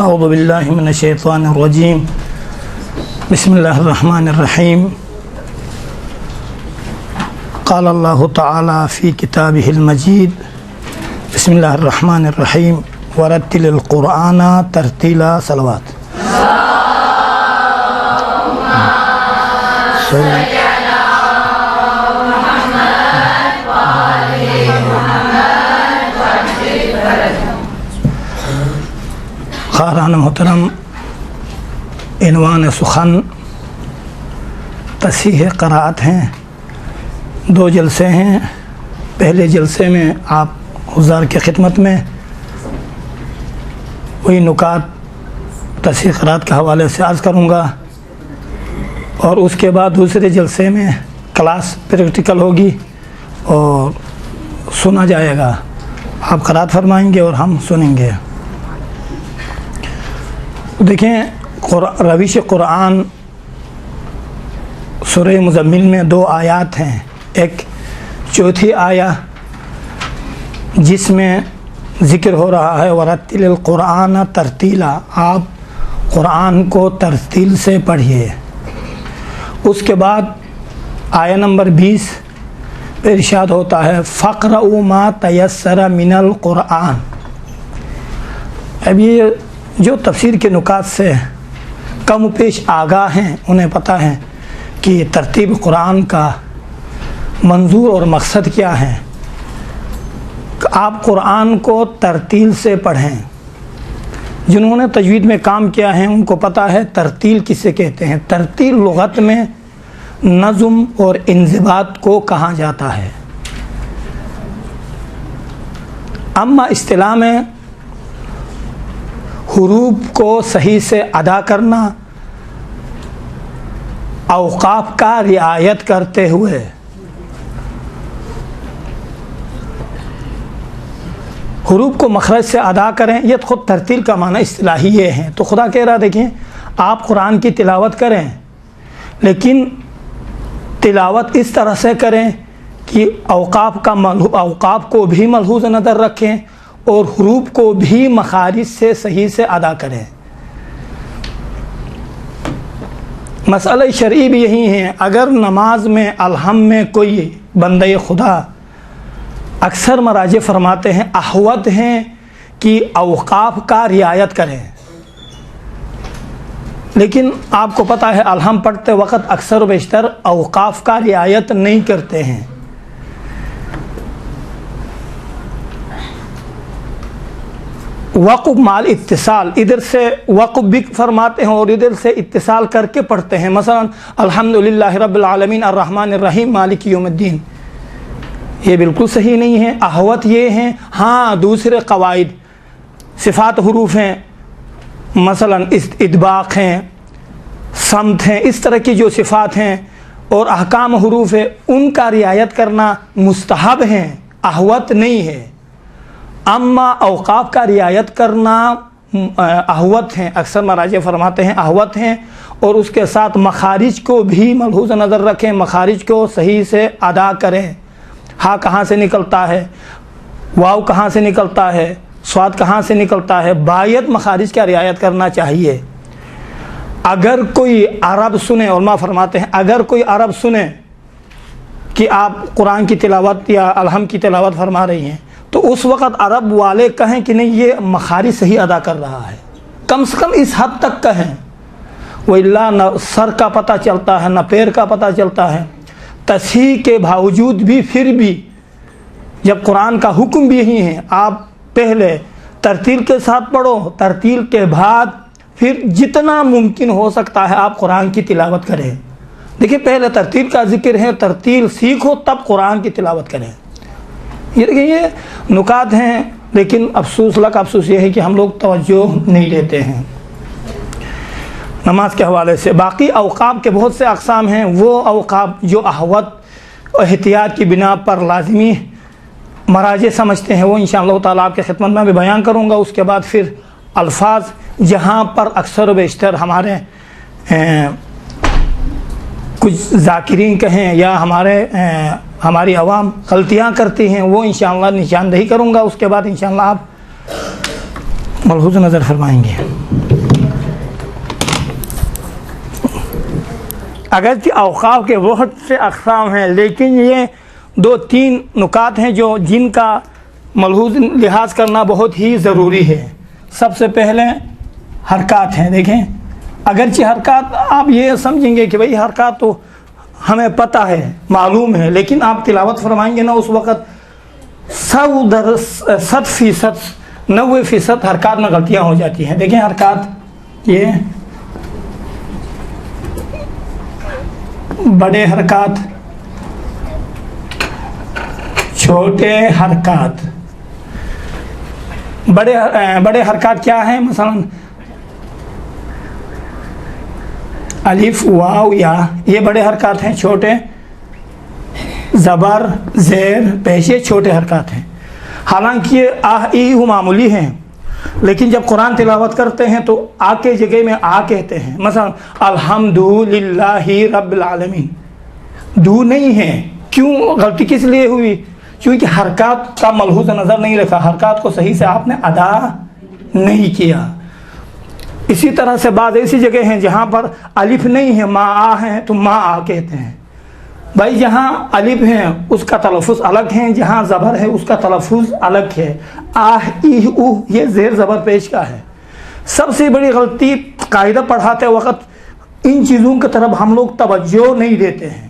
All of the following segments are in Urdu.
اعوذ باللہ من الشیطان الرجیم بسم اللہ الرحمن الرحیم قال اللہ تعالی فی کتابہ المجید بسم اللہ الرحمن الرحیم ورتل القرآن ترتیلا صلوات خاران محترم، عنوان سخن تصحیح قرأت ہیں۔ 2 جلسے ہیں۔ پہلے جلسے میں آپ حضار کی خدمت میں وہی نکات تصحیح قرأت کے حوالے سے عرض کروں گا، اور اس کے بعد دوسرے جلسے میں کلاس پریکٹیکل ہوگی اور سنا جائے گا۔ آپ قرأت فرمائیں گے اور ہم سنیں گے۔ دیکھیں، روش قرآن سورہ مزمل میں 2 آیات ہیں۔ ایک 4تھی آیہ جس میں ذکر ہو رہا ہے ورتل القرآن ترتیلا، آپ قرآن کو ترتیل سے پڑھیے۔ اس کے بعد آیہ نمبر 20 پہ ارشاد ہوتا ہے فَقْرَؤُوا مَا تَيَسَّرَ مِنَ الْقُرْآنِ۔ اب یہ جو تفسیر کے نکات سے کم و پیش آگاہ ہیں انہیں پتہ ہے کہ ترتیب قرآن کا منظور اور مقصد کیا ہے۔ آپ قرآن کو ترتیل سے پڑھیں۔ جنہوں نے تجوید میں کام کیا ہے ان کو پتہ ہے ترتیل کسے کہتے ہیں۔ ترتیل لغت میں نظم اور انضباط کو کہا جاتا ہے۔ اما اصطلاح میں حروف کو صحیح سے ادا کرنا، اوقاف کا رعایت کرتے ہوئے، حروف کو مخرج سے ادا کریں، یہ خود ترتیل کا معنی اصطلاحی یہ ہے۔ تو خدا کہہ رہا، دیکھیں، آپ قرآن کی تلاوت کریں لیکن تلاوت اس طرح سے کریں کہ اوقاف کو بھی ملحوظ نظر رکھیں اور حروف کو بھی مخارج سے صحیح سے ادا کریں۔ مسئلہ شرعی بھی یہی ہے۔ اگر نماز میں الحم میں کوئی بندہ خدا، اکثر مراجع فرماتے ہیں احوط ہیں کہ اوقاف کا رعایت کریں، لیکن آپ کو پتہ ہے الحم پڑھتے وقت اکثر و بیشتر اوقاف کا رعایت نہیں کرتے ہیں۔ وقف مال اتصال، ادھر سے وقف بھی فرماتے ہیں اور ادھر سے اتصال کر کے پڑھتے ہیں۔ مثلا الحمدللہ رب العالمین الرحمن الرحیم مالک یوم الدین، یہ بالکل صحیح نہیں ہے۔ احوط یہ ہیں۔ ہاں، دوسرے قواعد صفات حروف ہیں، مثلا ادباق ہیں، صمت ہیں، اس طرح کی جو صفات ہیں اور احکام حروف ہے ان کا رعایت کرنا مستحب ہیں، احوط نہیں ہے۔ اما اوقاف کا رعایت کرنا احوط ہیں، اکثر مراجع فرماتے ہیں احوط ہیں، اور اس کے ساتھ مخارج کو بھی ملحوظ نظر رکھیں، مخارج کو صحیح سے ادا کریں۔ ہاں کہاں سے نکلتا ہے، واو کہاں سے نکلتا ہے، صاد کہاں سے نکلتا ہے، باید مخارج کا رعایت کرنا چاہیے۔ اگر کوئی عرب سنے، علماء فرماتے ہیں اگر کوئی عرب سنے کہ آپ قرآن کی تلاوت یا الحم کی تلاوت فرما رہی ہیں تو اس وقت عرب والے کہیں کہ نہیں یہ مخارج صحیح ادا کر رہا ہے، کم سے کم اس حد تک کہیں۔ وَإِلَّا نہ سر کا پتہ چلتا ہے نہ پیر کا پتہ چلتا ہے۔ تصحیح کے باوجود بھی پھر بھی جب قرآن کا حکم بھی یہی ہے، آپ پہلے ترتیل کے ساتھ پڑھو، ترتیل کے بعد پھر جتنا ممکن ہو سکتا ہے آپ قرآن کی تلاوت کریں۔ دیکھیں، پہلے ترتیل کا ذکر ہے، ترتیل سیکھو تب قرآن کی تلاوت کریں۔ یہ نکات ہیں، لیکن افسوس یہ ہے کہ ہم لوگ توجہ نہیں لیتے ہیں نماز کے حوالے سے۔ باقی اوقاف کے بہت سے اقسام ہیں، وہ اوقاف جو احوط احتیاط کی بنا پر لازمی مراجع سمجھتے ہیں وہ انشاءاللہ تعالیٰ آپ کی خدمت میں بھی بیان کروں گا۔ اس کے بعد پھر الفاظ جہاں پر اکثر و بیشتر ہمارے کچھ ذاکرین کہیں یا ہماری عوام غلطیاں کرتی ہیں وہ انشاءاللہ نشاندہی کروں گا۔ اس کے بعد انشاءاللہ آپ ملحوظ نظر فرمائیں گے. اگرچہ اوقاف کے بہت سے اقسام ہیں، لیکن یہ 2-3 نکات ہیں جن کا ملحوظ لحاظ کرنا بہت ہی ضروری ہے. سب سے پہلے حرکات ہیں. دیکھیں، اگرچہ حرکات آپ یہ سمجھیں گے کہ بھئی حرکات تو ہمیں پتہ ہے، معلوم ہے، لیکن آپ تلاوت فرمائیں گے نا اس وقت 100% 90% حرکات میں غلطیاں ہو جاتی ہیں. دیکھیں حرکات، یہ بڑے حرکات، چھوٹے حرکات. بڑے حرکات کیا ہیں؟ مثلا الف، واو، یا، یہ بڑے حرکات ہیں. چھوٹے زبر، زیر، پیش، یہ چھوٹے حرکات ہیں. حالانکہ یہ آ ای او معمولی ہیں، لیکن جب قرآن تلاوت کرتے ہیں تو آ کے جگہ میں آ کہتے ہیں. مثلا الحمدللہ رب العالمین، دو نہیں ہے. کیوں غلطی کس لیے ہوئی؟ کیونکہ حرکات کا ملحوظ نظر نہیں رکھا، حرکات کو صحیح سے آپ نے ادا نہیں کیا. اسی طرح سے بعض ایسی جگہ ہیں جہاں پر الف نہیں ہے، ما آ ہے تو ما آ کہتے ہیں. بھائی جہاں الف ہے اس کا تلفظ الگ ہے، جہاں زبر ہے اس کا تلفظ الگ ہے. آہ، ای، او یہ زیر زبر پیش کا ہے. سب سے بڑی غلطی قاعدہ پڑھاتے وقت ان چیزوں کی طرف ہم لوگ توجہ نہیں دیتے ہیں.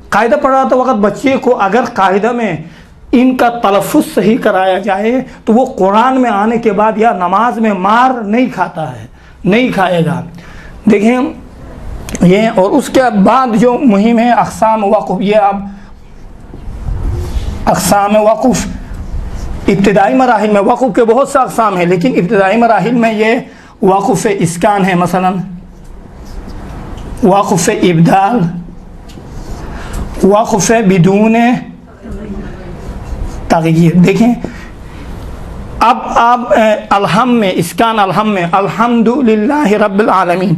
قاعدہ پڑھاتے وقت بچے کو اگر قاعدہ میں ان کا تلفظ صحیح کرایا جائے تو وہ قرآن میں آنے کے بعد یا نماز میں مار نہیں کھاتا ہے، نہیں کھائے گا. دیکھیں یہ، اور اس کے بعد جو مہم ہے اقسام وقف. یہ اب اقسام وقف ابتدائی مراحل میں وقف کے بہت سے اقسام ہیں، لیکن ابتدائی مراحل میں یہ وقف اسکان ہے. مثلا وقف ابدال، وقف بدون تغییر. دیکھیں اب آپ الحم میں، اسکان الحم میں الحمدللہ رب العالمین،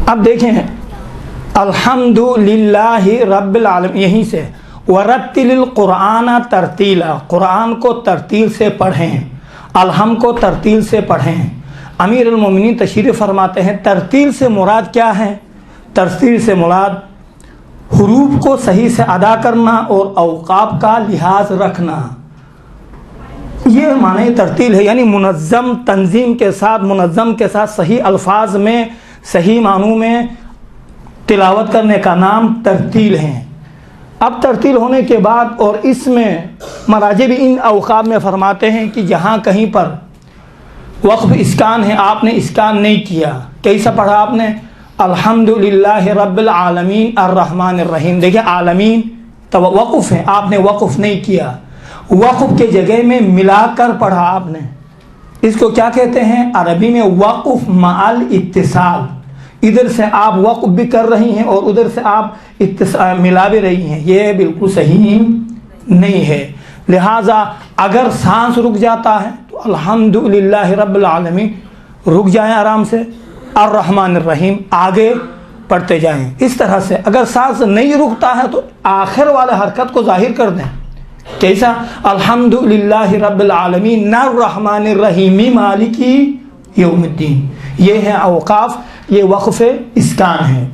اب دیکھیں الحمدللہ رب العالمین، یہیں سے ورتل القرآن ترتیلا، قرآن کو ترتیل سے پڑھیں، الحم کو ترتیل سے پڑھیں. امیر المومنین تشریح فرماتے ہیں ترتیل سے مراد کیا ہے؟ ترتیل سے مراد حروف کو صحیح سے ادا کرنا اور اوقاف کا لحاظ رکھنا. یہ معنی ترتیل ہے، یعنی منظم تنظیم کے ساتھ، منظم کے ساتھ صحیح الفاظ میں، صحیح معنوں میں تلاوت کرنے کا نام ترتیل ہے. اب ترتیل ہونے کے بعد، اور اس میں مراجع بھی ان اوقاف میں فرماتے ہیں کہ جہاں کہیں پر وقف اسکان ہے، آپ نے اسکان نہیں کیا، کیسا پڑھا آپ نے؟ الحمدللہ رب العالمین الرحمن الرحیم. دیکھیں عالمین تو وقف ہے، آپ نے وقف نہیں کیا، وقف کے جگہ میں ملا کر پڑھا آپ نے. اس کو کیا کہتے ہیں عربی میں؟ وقف مع الاتصال. ادھر سے آپ وقف بھی کر رہی ہیں اور ادھر سے آپ ملا بھی رہی ہیں، یہ بالکل صحیح نہیں ہے. لہٰذا اگر سانس رک جاتا ہے تو الحمدللہ رب العالمین رک جائیں آرام سے، الرحمن الرحیم آگے پڑھتے جائیں. اس طرح سے اگر سانس نہیں رکتا ہے تو آخر والے حرکت کو ظاہر کر دیں. کیسا؟ الحمدللہ رب العالمین الرحمن الرحیم مالکی یوم الدین. یہ ہے اوقاف، یہ وقف اسکان ہے.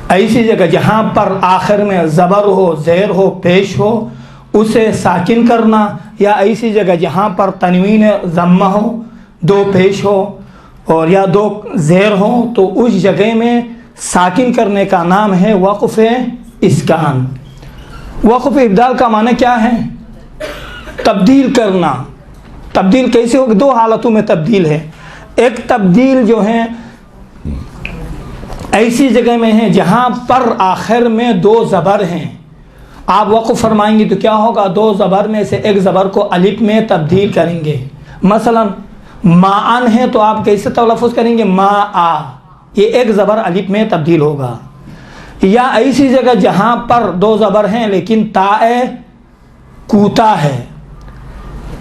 ایسی جگہ جہاں پر آخر میں زبر ہو، زیر ہو، پیش ہو، اسے ساکن کرنا، یا ایسی جگہ جہاں پر تنوین ضمہ ہو، 2 پیش ہو اور یا 2 زیر ہو، تو اس جگہ میں ساکن کرنے کا نام ہے وقف اسکان. وقف ابدال کا معنی کیا ہے؟ تبدیل کرنا. تبدیل کیسے ہوگی؟ 2 حالتوں میں تبدیل ہے. ایک تبدیل جو ہے ایسی جگہ میں ہے جہاں پر آخر میں 2 زبر ہیں، آپ وقف فرمائیں گے تو کیا ہوگا؟ 2 زبر میں سے ایک زبر کو الف میں تبدیل کریں گے. مثلا ماءن ہے تو آپ کیسے تلفظ کریں گے؟ ما آ، یہ ایک زبر الف میں تبدیل ہوگا. یا ایسی جگہ جہاں پر 2 زبر ہیں لیکن تا کوتا ہے،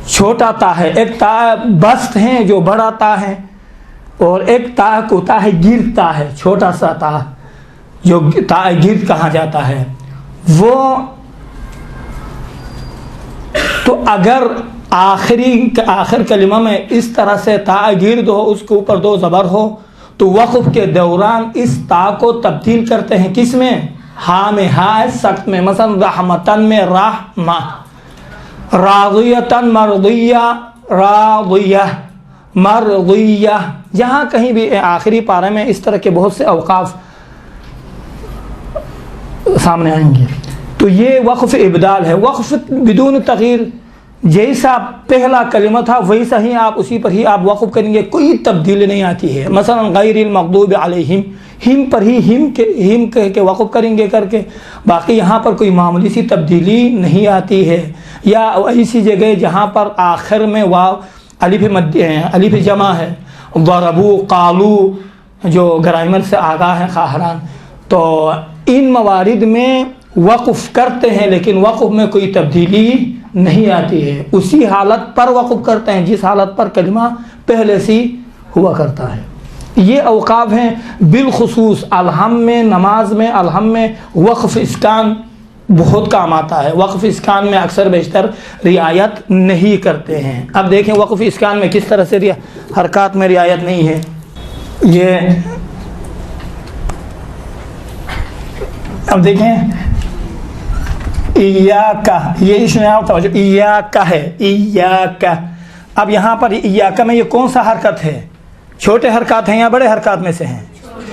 چھوٹا تا ہے. ایک تا بست ہے جو بڑا تا ہے، اور ایک تا کوتا ہے، گرد تا ہے، چھوٹا سا تا جو تا گرد کہا جاتا ہے. وہ تو اگر آخر کلمہ میں اس طرح سے تا گرد ہو، اس کے اوپر دو زبر ہو، تو وقف کے دوران اس تا کو تبدیل کرتے ہیں کس میں؟ ہا میں، ہا سخت میں، مثلا رحمتن میں رحمہ، راضیتن مرضیہ، راضیہ مرضیہ، جہاں کہیں بھی آخری پارے میں اس طرح کے بہت سے اوقاف سامنے آئیں گے۔ تو یہ وقف ابدال ہے، وقف بدون تغییر، جیسا پہلا کلمہ تھا ویسا ہی آپ اسی پر ہی آپ وقف کریں گے، کوئی تبدیلی نہیں آتی ہے۔ مثلا غیر المغضوب علیہم، ہم پر ہی ہم کہہ کے وقف کریں گے کر کے، باقی یہاں پر کوئی معمولی سی تبدیلی نہیں آتی ہے۔ یا ایسی جگہ جہاں پر آخر میں واو الف جمع ہے، ضربو قالو جو گرامر سے آگاہ ہے خواہران، تو ان موارد میں وقف کرتے ہیں لیکن وقف میں کوئی تبدیلی نہیں آتی ہے، اسی حالت پر وقف کرتے ہیں جس حالت پر کلمہ پہلے سے ہوا کرتا ہے۔ یہ اوقاف ہیں بالخصوص الحم میں، نماز میں الحم میں وقف اسکان بہت کام آتا ہے۔ وقف اسکان میں اکثر بیشتر رعایت نہیں کرتے ہیں۔ اب دیکھیں وقف اسکان میں کس طرح سے حرکات میں رعایت نہیں ہے۔ یہ اب دیکھیں ایاکا، یہ اس میں آپ توجہ، ایاکا ہے، ایاکا۔ اب یہاں پر ایاکا میں یہ کون سا حرکت ہے؟ چھوٹے حرکات ہیں یا بڑے حرکات میں سے ہیں؟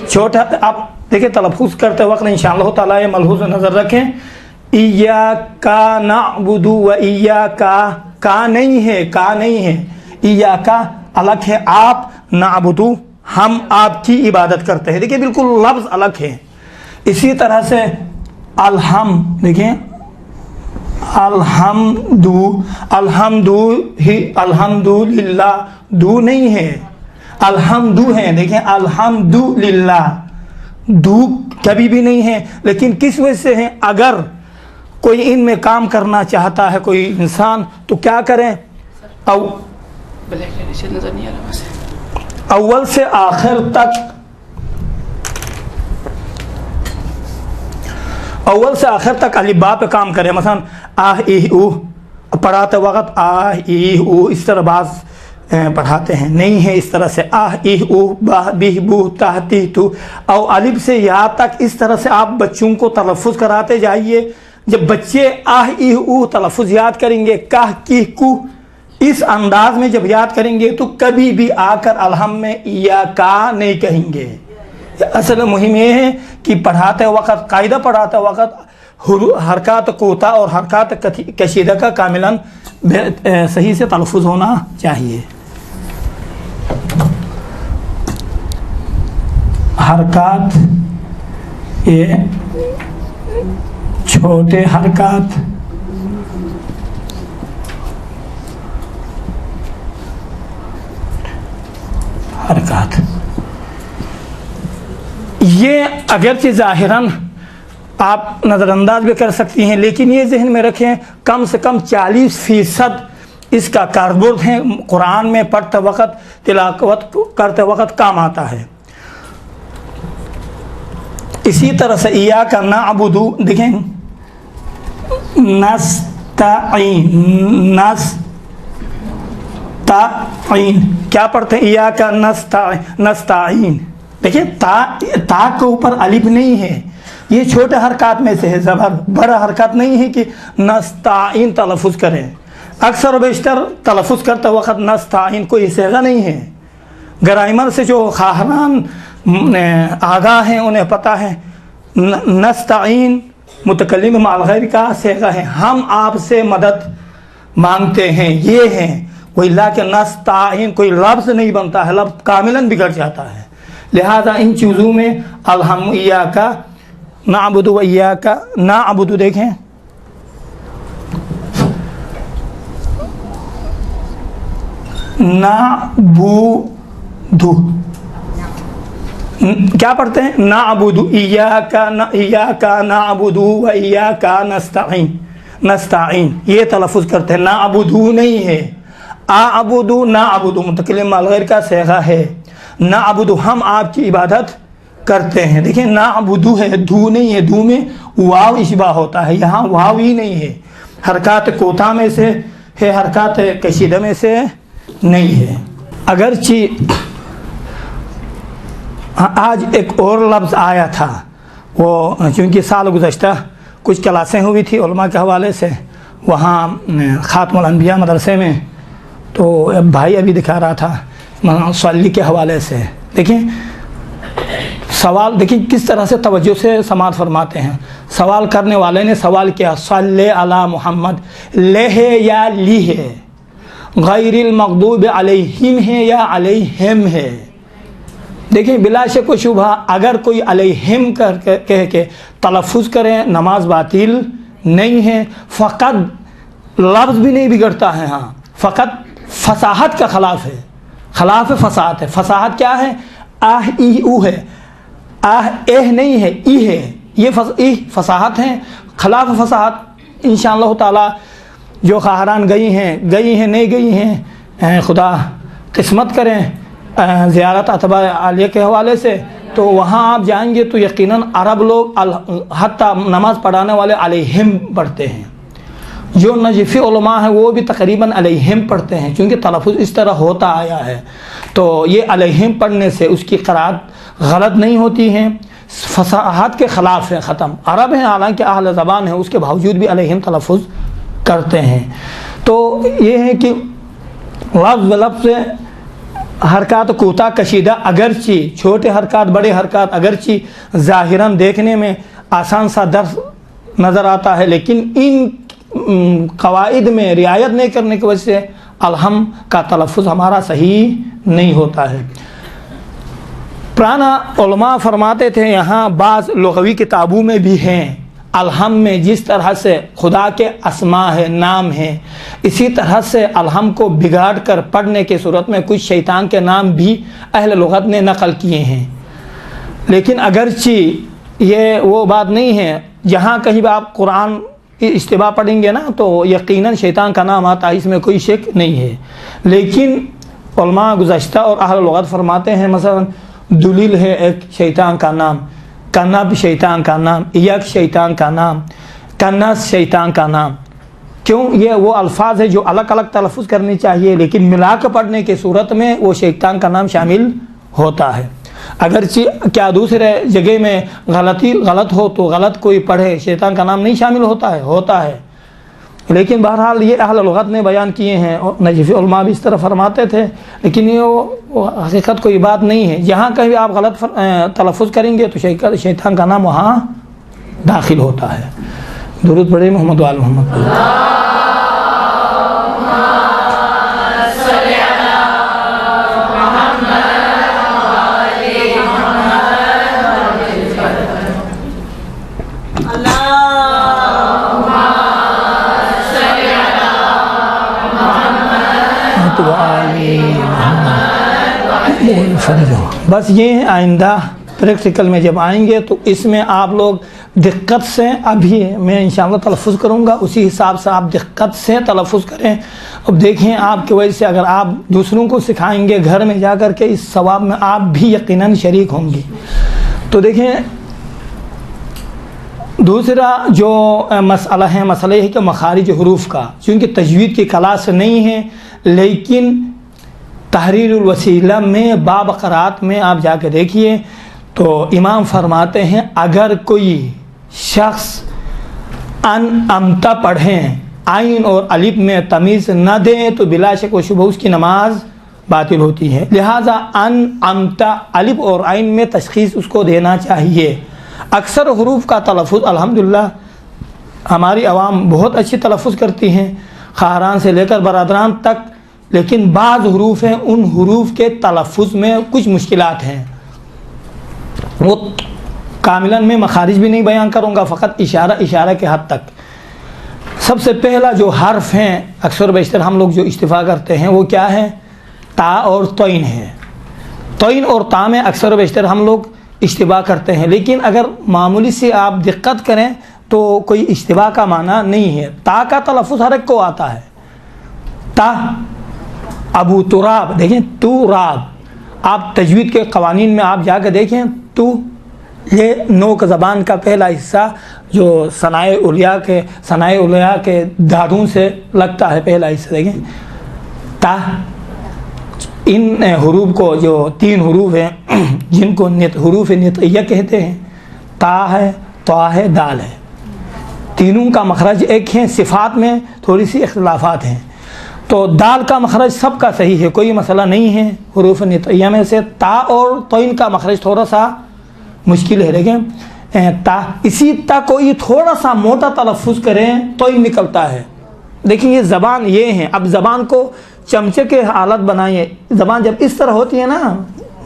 چھوٹا۔ آپ دیکھیں تلفظ کرتے وقت انشاءاللہ تعالیٰ یہ ملحوظ نظر رکھیں، ایاکا نعبد و ایاکا، کا نہیں ہے، کا نہیں ہے، ایاکا الگ ہے، آپ، نعبد ہم آپ کی عبادت کرتے ہیں، دیکھیں بالکل لفظ الگ ہے۔ اسی طرح سے الحم، دیکھیں الحمدللہ، دو نہیں ہے، الحمدو ہے، دیکھیں الحمدللہ، دو کبھی بھی نہیں ہے، لیکن کس وجہ سے ہے؟ اگر کوئی ان میں کام کرنا چاہتا ہے کوئی انسان تو کیا کریں؟ اول سے آخر تک الف با پہ کام کرے، مثلا آہ ای او پڑھاتے وقت آہ ای او اس طرح بعض پڑھاتے ہیں، نہیں ہے اس طرح سے آہ ای او باہ بہ بو تاہ تی تو، او الف سے یا تک اس طرح سے آپ بچوں کو تلفظ کراتے جائیے۔ جب بچے آہ ای او تلفظ یاد کریں گے، کاہ کی کو اس انداز میں جب یاد کریں گے تو کبھی بھی آ کر الحم میں یا کا نہیں کہیں گے۔ اصل مہم یہ ہے کہ پڑھاتے وقت، قاعدہ پڑھاتے وقت حرکات کوتا اور حرکات کشیدہ کا کاملاً صحیح سے تلفظ ہونا چاہیے۔ حرکات، یہ چھوٹے حرکات، یہ اگرچہ ظاہراً آپ نظر انداز بھی کر سکتی ہیں، لیکن یہ ذہن میں رکھیں کم سے کم 40% اس کا کاربرد ہے، قرآن میں پڑھتے وقت، تلاوت کرتے وقت کام آتا ہے۔ اسی طرح سے ایاک نعبد، دیکھیں نستعین، کیا پڑھتے ہیں؟ ایاک نستعین، دیکھیں تا کے اوپر الف نہیں ہے، یہ چھوٹے حرکات میں سے ہے، زبر بڑا حرکات نہیں ہے کہ نستعین تلفظ کریں۔ اکثر و بیشتر تلفظ کرتے وقت نستعین کوئی صیغہ نہیں ہے۔ گرامر سے جو خواہران آگاہ ہیں انہیں پتہ ہے نستعین متکلم مع الغیر کا صیغہ ہے، ہم آپ سے مدد مانگتے ہیں، یہ ہیں وہ اللہ کے نستعین کوئی لفظ نہیں بنتا ہے، لفظ کاملاً بگڑ جاتا ہے۔ لہذا ان چیزوں میں الحم ایاک نعبد و ایاک نعبد، دیکھیں نعبد، کیا پڑھتے ہیں؟ نعبد ایاک نعبد و ایاک نستعین، نستعین یہ تلفظ کرتے ہیں، نعبدو نہیں ہے، اعبد نعبد متکلم الغیر کا صیغہ ہے، نعبد ہم آپ کی عبادت کرتے ہیں۔ دیکھیں نعبدو ہے، دو نہیں ہے، دو میں واو اشباہ ہوتا ہے، یہاں واو ہی نہیں ہے۔ حرکات کوتا میں سے ہے حرکات کشیدہ میں سے نہیں ہے۔ اگرچہ آج ایک اور لفظ آیا تھا، وہ چونکہ سال گزشتہ کچھ کلاسیں ہوئی تھی علماء کے حوالے سے وہاں خاتم الانبیاء مدرسے میں، تو بھائی ابھی دکھا رہا تھا صلی کے حوالے سے۔ دیکھیں سوال، دیکھیں کس طرح سے توجہ سے سماعت فرماتے ہیں۔ سوال کرنے والے نے سوال کیا، صلی علی محمد، لے ہے یا لی ہے، غیر المغضوب علیہم ہے یا علیہم ہے۔ دیکھیں بلا شک و شبہ اگر کوئی علیہم کہہ کے تلفظ کریں نماز باطل نہیں ہے، فقط لفظ بھی نہیں بگڑتا ہے، ہاں فقط فصاحت کا خلاف ہے، خلاف فصاحت ہے۔ فصاحت کیا ہے؟ آہ ای او ہے، آہ ایہ نہیں ہے، ای ہے، یہ فصاحت ہے، خلاف فصاحت۔ انشاءاللہ تعالی جو خواہران گئی ہیں نہیں گئی ہیں، خدا قسمت کریں زیارت اتباع عالیہ کے حوالے سے، تو وہاں آپ جائیں گے تو یقیناً عرب لوگ حتیٰ نماز پڑھانے والے علیہم پڑھتے ہیں، جو نجفی علماء ہیں وہ بھی تقریباً علیہم پڑھتے ہیں، کیونکہ تلفظ اس طرح ہوتا آیا ہے۔ تو یہ علیہم پڑھنے سے اس کی قرأت غلط نہیں ہوتی ہے، فصاحت کے خلاف ہے، ختم۔ عرب ہیں حالانکہ اہل زبان ہیں، اس کے باوجود بھی علیہم تلفظ کرتے ہیں۔ تو یہ ہے کہ لفظ حرکات کوتاہ کشیدہ، اگرچہ چھوٹے حرکات بڑے حرکات اگرچہ ظاہراً دیکھنے میں آسان سا درس نظر آتا ہے، لیکن ان قواعد میں رعایت نہیں کرنے کی وجہ سے الحم کا تلفظ ہمارا صحیح نہیں ہوتا ہے۔ پرانا علماء فرماتے تھے، یہاں بعض لغوی کتابوں میں بھی ہیں، الحم میں جس طرح سے خدا کے اسماء ہے، نام ہے، اسی طرح سے الحم کو بگاڑ کر پڑھنے کی صورت میں کچھ شیطان کے نام بھی اہل لغت نے نقل کیے ہیں۔ لیکن اگرچہ یہ وہ بات نہیں ہے، جہاں کہیں بھی آپ قرآن اشتباہ پڑھیں گے نا تو یقیناً شیطان کا نام آتا ہے، اس میں کوئی شک نہیں ہے۔ لیکن علماء گزشتہ اور اہل لغت فرماتے ہیں، مثلا دلیل ہے ایک شیطان کا نام، کنب شیطان کا نام، یک شیطان کا نام، کنس شیطان کا نام۔ کیوں؟ یہ وہ الفاظ ہے جو الگ الگ تلفظ کرنی چاہیے، لیکن ملا کر پڑھنے کی صورت میں وہ شیطان کا نام شامل ہوتا ہے۔ اگرچہ کیا دوسرے جگہ میں غلط ہو تو غلط کوئی پڑھے، شیطان کا نام نہیں شامل ہوتا ہے، لیکن بہرحال یہ اہل لغت نے بیان کیے ہیں، اور نجفی علماء بھی اس طرح فرماتے تھے، لیکن یہ حقیقت کوئی بات نہیں ہے۔ جہاں کہیں آپ غلط تلفظ کریں گے تو شیطان کا نام وہاں داخل ہوتا ہے۔ درود پڑھیں محمد وآل محمد۔ بس یہ ہے، آئندہ پریکٹیکل میں جب آئیں گے تو اس میں آپ لوگ دقت سے، ابھی میں انشاءاللہ تلفظ کروں گا اسی حساب سے آپ دقت سے تلفظ کریں۔ اب دیکھیں آپ کی وجہ سے اگر آپ دوسروں کو سکھائیں گے گھر میں جا کر کے، اس ثواب میں آپ بھی یقیناً شریک ہوں گے۔ تو دیکھیں دوسرا جو مسئلہ ہے کہ مخارج حروف کا، چونکہ تجوید کی کلاس نہیں ہے، لیکن تحریر الوسیلہ میں باب قرات میں آپ جا کے دیکھیے تو امام فرماتے ہیں اگر کوئی شخص امتا پڑھیں، عین اور الف میں تمیز نہ دیں تو بلا شک و شبہ اس کی نماز باطل ہوتی ہے۔ لہٰذا امتا الف اور عین میں تشخیص اس کو دینا چاہیے۔ اکثر حروف کا تلفظ الحمدللہ ہماری عوام بہت اچھی تلفظ کرتی ہیں، خواہران سے لے کر برادران تک، لیکن بعض حروف ہیں ان حروف کے تلفظ میں کچھ مشکلات ہیں، وہ کاملاً میں مخارج بھی نہیں بیان کروں گا، فقط اشارہ کے حد تک۔ سب سے پہلا جو حرف ہیں اکثر بیشتر ہم لوگ جو اشتفا کرتے ہیں وہ کیا ہے؟ تا اور توئین ہے۔ توئین اور تا میں اکثر بیشتر ہم لوگ اشتباہ کرتے ہیں، لیکن اگر معمولی سے آپ دقت کریں تو کوئی اشتباہ کا معنی نہیں ہے۔ تا کا تلفظ ہر ایک کو آتا ہے، تا ابو تراب، دیکھیں تو راب، آپ تجوید کے قوانین میں آپ جا کے دیکھیں تو یہ نوک زبان کا پہلا حصہ جو ثنائے اولیاء کے دادوں سے لگتا ہے، پہلا حصہ دیکھیں تا، ان حروف کو جو 3 حروف ہیں جن کو حروف نطقیہ کہتے ہیں، تا ہے، طا ہے، دال ہے، تینوں کا مخرج ایک ہے، صفات میں تھوڑی سی اختلافات ہیں۔ تو دال کا مخرج سب کا صحیح ہے، کوئی مسئلہ نہیں ہے حروف نطقیہ میں سے۔ تا اور طین کا مخرج تھوڑا سا مشکل ہے، دیکھیں تا، اسی تا کو یہ تھوڑا سا موٹا تلفظ کریں تو ہی نکلتا ہے۔ دیکھیں یہ زبان یہ ہے، اب زبان کو چمچے کے حالت بنائیے، زبان جب اس طرح ہوتی ہے نا،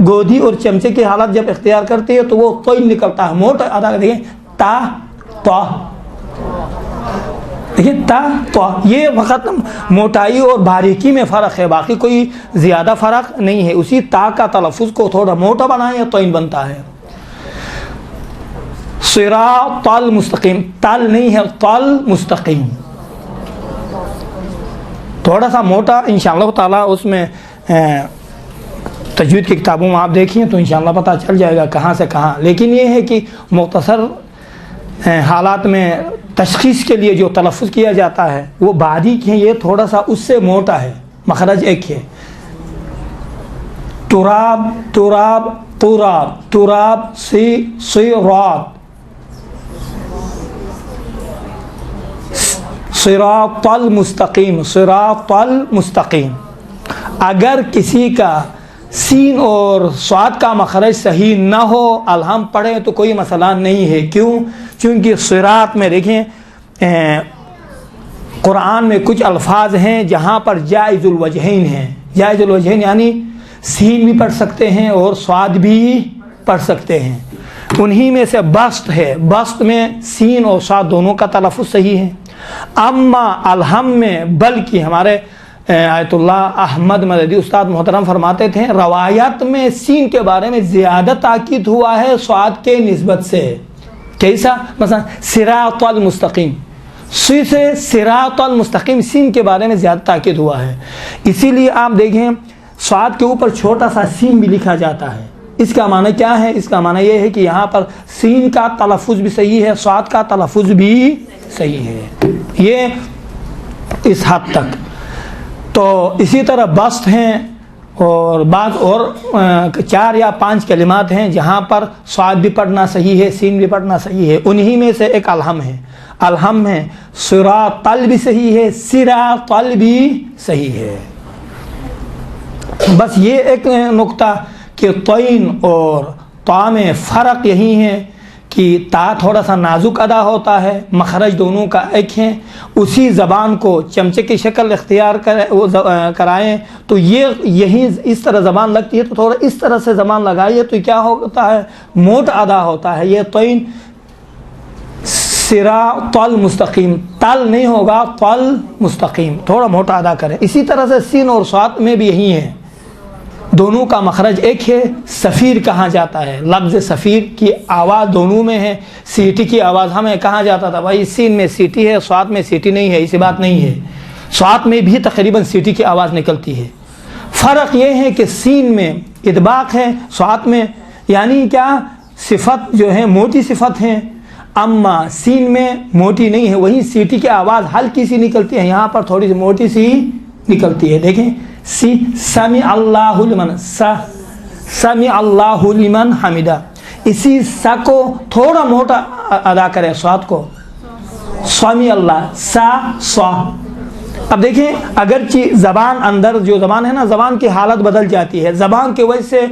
گودی اور چمچے کی حالت جب اختیار کرتی ہے تو وہ تو ہی نکلتا ہے، موٹا ادا کر دیکھیں تا تو، دیکھیں تا تو، یہ وقت موٹائی اور باریکی میں فرق ہے، باقی کوئی زیادہ فرق نہیں ہے۔ اسی تا کا تلفظ کو تھوڑا موٹا بنائیں تو ہی بنتا ہے۔ صراط المستقیم، تل نہیں ہے، تل مستقیم، تھوڑا سا موٹا انشاءاللہ تعالیٰ اس میں تجوید کی کتابوں میں آپ دیکھیں تو انشاءاللہ پتہ چل جائے گا کہاں سے کہاں، لیکن یہ ہے کہ مختصر حالات میں تشخیص کے لیے جو تلفظ کیا جاتا ہے وہ باریک ہے، یہ تھوڑا سا اس سے موٹا ہے، مخرج ایک ہے۔ تراب، تراب، تراب، تراب، صراط، صراط المستقیم، صراط المستقیم۔ اگر کسی کا سین اور صاد کا مخرج صحیح نہ ہو، الہم پڑھیں تو کوئی مسئلہ نہیں ہے، کیوں؟ چونکہ صراط میں دیکھیں قرآن میں کچھ الفاظ ہیں جہاں پر جائز الوجہین ہیں، جائز الوجہین یعنی سین بھی پڑھ سکتے ہیں اور صاد بھی پڑھ سکتے ہیں، انہی میں سے بسط ہے، بسط میں سین اور صاد دونوں کا تلفظ صحیح ہے۔ اما الہم میں، بلکہ ہمارے آیت اللہ احمد مددی استاد محترم فرماتے تھے روایت میں سین کے بارے میں زیادہ تاکید ہوا ہے صاد کے نسبت سے۔ کیسا؟ مثلا صراط المستقیم، سی سے صراط المستقیم، سین کے بارے میں زیادہ تاکید ہوا ہے، اسی لیے آپ دیکھیں صاد کے اوپر چھوٹا سا سین بھی لکھا جاتا ہے۔ اس کا معنی کیا ہے؟ اس کا معنی یہ ہے کہ یہاں پر سین کا تلفظ بھی صحیح ہے، صاد کا تلفظ بھی صحیح ہے، یہ اس حد تک۔ تو اسی طرح بسط ہیں اور بعض اور 4 یا 5 کلمات ہیں جہاں پر صاد بھی پڑھنا صحیح ہے، سین بھی پڑھنا صحیح ہے، انہی میں سے ایک الہم ہے، الہم ہے صراط بھی صحیح ہے، صراط بھی صحیح ہے۔ بس یہ ایک نقطہ کہ طین اور طا میں فرق یہی ہے کہ تا تھوڑا سا نازک ادا ہوتا ہے، مخرج دونوں کا ایک ہے، اسی زبان کو چمچے کی شکل اختیار کرائیں تو یہی اس طرح زبان لگتی ہے، تو تھوڑا اس طرح سے زبان لگائیے تو کیا ہوتا ہے؟ موٹ ادا ہوتا ہے۔ یہ طین صراط المستقیم، تل نہیں ہوگا، تل مستقیم، تھوڑا موٹا ادا کریں۔ اسی طرح سے سین اور صاد میں بھی یہی ہے، دونوں کا مخرج ایک ہے، صفیر کہا جاتا ہے، لفظ صفیر کی آواز دونوں میں ہے، سیٹی کی آواز ہمیں کہا جاتا تھا بھائی سین میں سیٹی ہے، صاد میں سیٹی نہیں ہے، ایسی بات نہیں ہے، صاد میں بھی تقریباً سیٹی کی آواز نکلتی ہے۔ فرق یہ ہے کہ سین میں اطباق ہے، صاد میں یعنی کیا صفت جو ہے موٹی صفت ہے، اما سین میں موٹی نہیں ہے، وہیں سیٹی کی آواز ہلکی سی نکلتی ہے، یہاں پر تھوڑی سی موٹی سی نکلتی ہے۔ دیکھیں سمی اللہ لمن، سمی اللہ لمن حمیدہ، اسی سا کو تھوڑا موٹا ادا کرے، صاد کو سمی اللہ، سا۔ اب دیکھیں اگرچہ زبان اندر جو زبان ہے نا، زبان کی حالت بدل جاتی ہے، زبان کی وجہ سے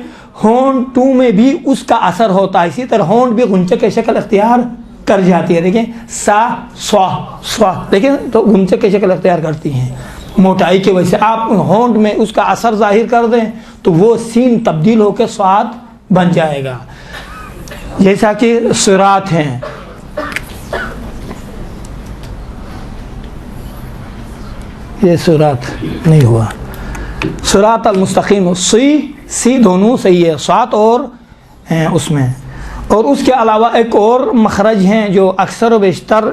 ہونٹ ٹو میں بھی اس کا اثر ہوتا ہے، اسی طرح ہونٹ بھی غنچے کی شکل اختیار کر جاتی ہے۔ دیکھیں سوا، دیکھیں تو غنچے کی شکل اختیار کرتی ہیں موٹائی کی وجہ سے، آپ ہونٹ میں اس کا اثر ظاہر کر دیں تو وہ سین تبدیل ہو کے صاد بن جائے گا، جیسا کہ صراط ہیں۔ یہ صراط نہیں ہوا، صراط المستقیم، سی دونوں صحیح ہے، صاد اور اس میں، اور اس کے علاوہ ایک اور مخرج ہیں جو اکثر و بیشتر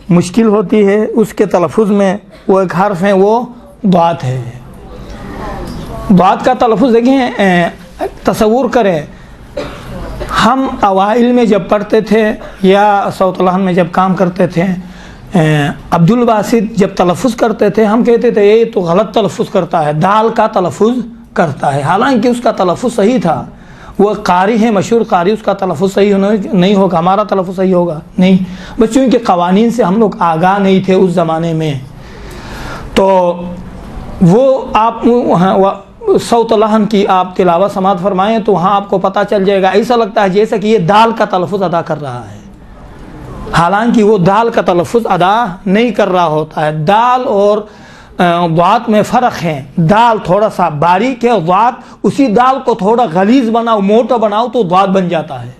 مشکل ہوتی ہے اس کے تلفظ میں، وہ ایک حرف ہے، وہ ضاد ہے۔ ضاد کا تلفظ دیکھیں، تصور کریں ہم اوائل میں جب پڑھتے تھے یا صوت لحن میں جب کام کرتے تھے، عبد الباسط جب تلفظ کرتے تھے ہم کہتے تھے یہ تو غلط تلفظ کرتا ہے، دال کا تلفظ کرتا ہے، حالانکہ اس کا تلفظ صحیح تھا۔ وہ قاری ہے، مشہور قاری، اس کا تلفظ صحیح نہیں ہوگا، ہمارا تلفظ صحیح ہوگا نہیں۔ بچوں کے قوانین سے ہم لوگ آگاہ نہیں تھے اس زمانے میں، تو وہ آپ صوت لحن کی آپ تلاوت سماعت فرمائیں تو وہاں آپ کو پتہ چل جائے گا، ایسا لگتا ہے جیسا کہ یہ دال کا تلفظ ادا کر رہا ہے، حالانکہ وہ دال کا تلفظ ادا نہیں کر رہا ہوتا ہے۔ دال اور ضاد میں فرق ہے، دال تھوڑا سا باریک ہے، ضاد اسی دال کو تھوڑا غلیظ بناؤ، موٹا بناؤ تو ضاد بن جاتا ہے۔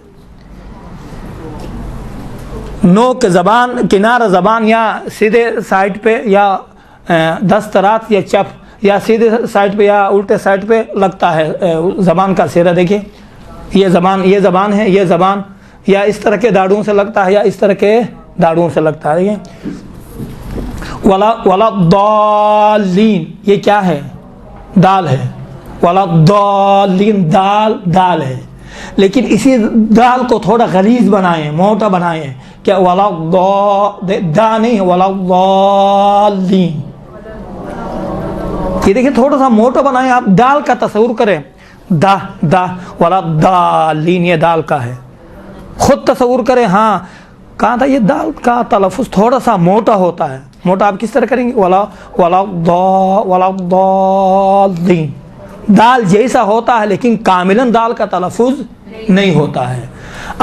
نوک زبان، کنارہ زبان یا سیدھے سائڈ پہ یا دسترات یا چپ یا سیدھے سائڈ پہ یا الٹے سائڈ پہ لگتا ہے زبان کا سیرا، دیکھیں یہ زبان ہے، یہ زبان یا اس طرح کے داڑھوں سے لگتا ہے یا اس طرح کے داڑھوں سے لگتا ہے۔ دیکھیں ولا ضالین، یہ کیا ہے؟ دال ہے، ولا ضالین دال ہے، لیکن اسی دال کو تھوڑا غلیظ بنائیں، موٹا بنائیں، کیا ولا دا نہیں ہے، ولا ضالین، یہ دیکھیں تھوڑا سا موٹا بنائیں، آپ دال کا تصور کریں، دا ولا ضالین، یہ دال کا ہے، خود تصور کریں، ہاں کہا تھا یہ دال کا تلفظ تھوڑا سا موٹا ہوتا ہے، موٹا آپ کس طرح کریں گے؟ ولا ضالین، دال جیسا ہوتا ہے لیکن کاملاً دال کا تلفظ نہیں ہوتا ہے۔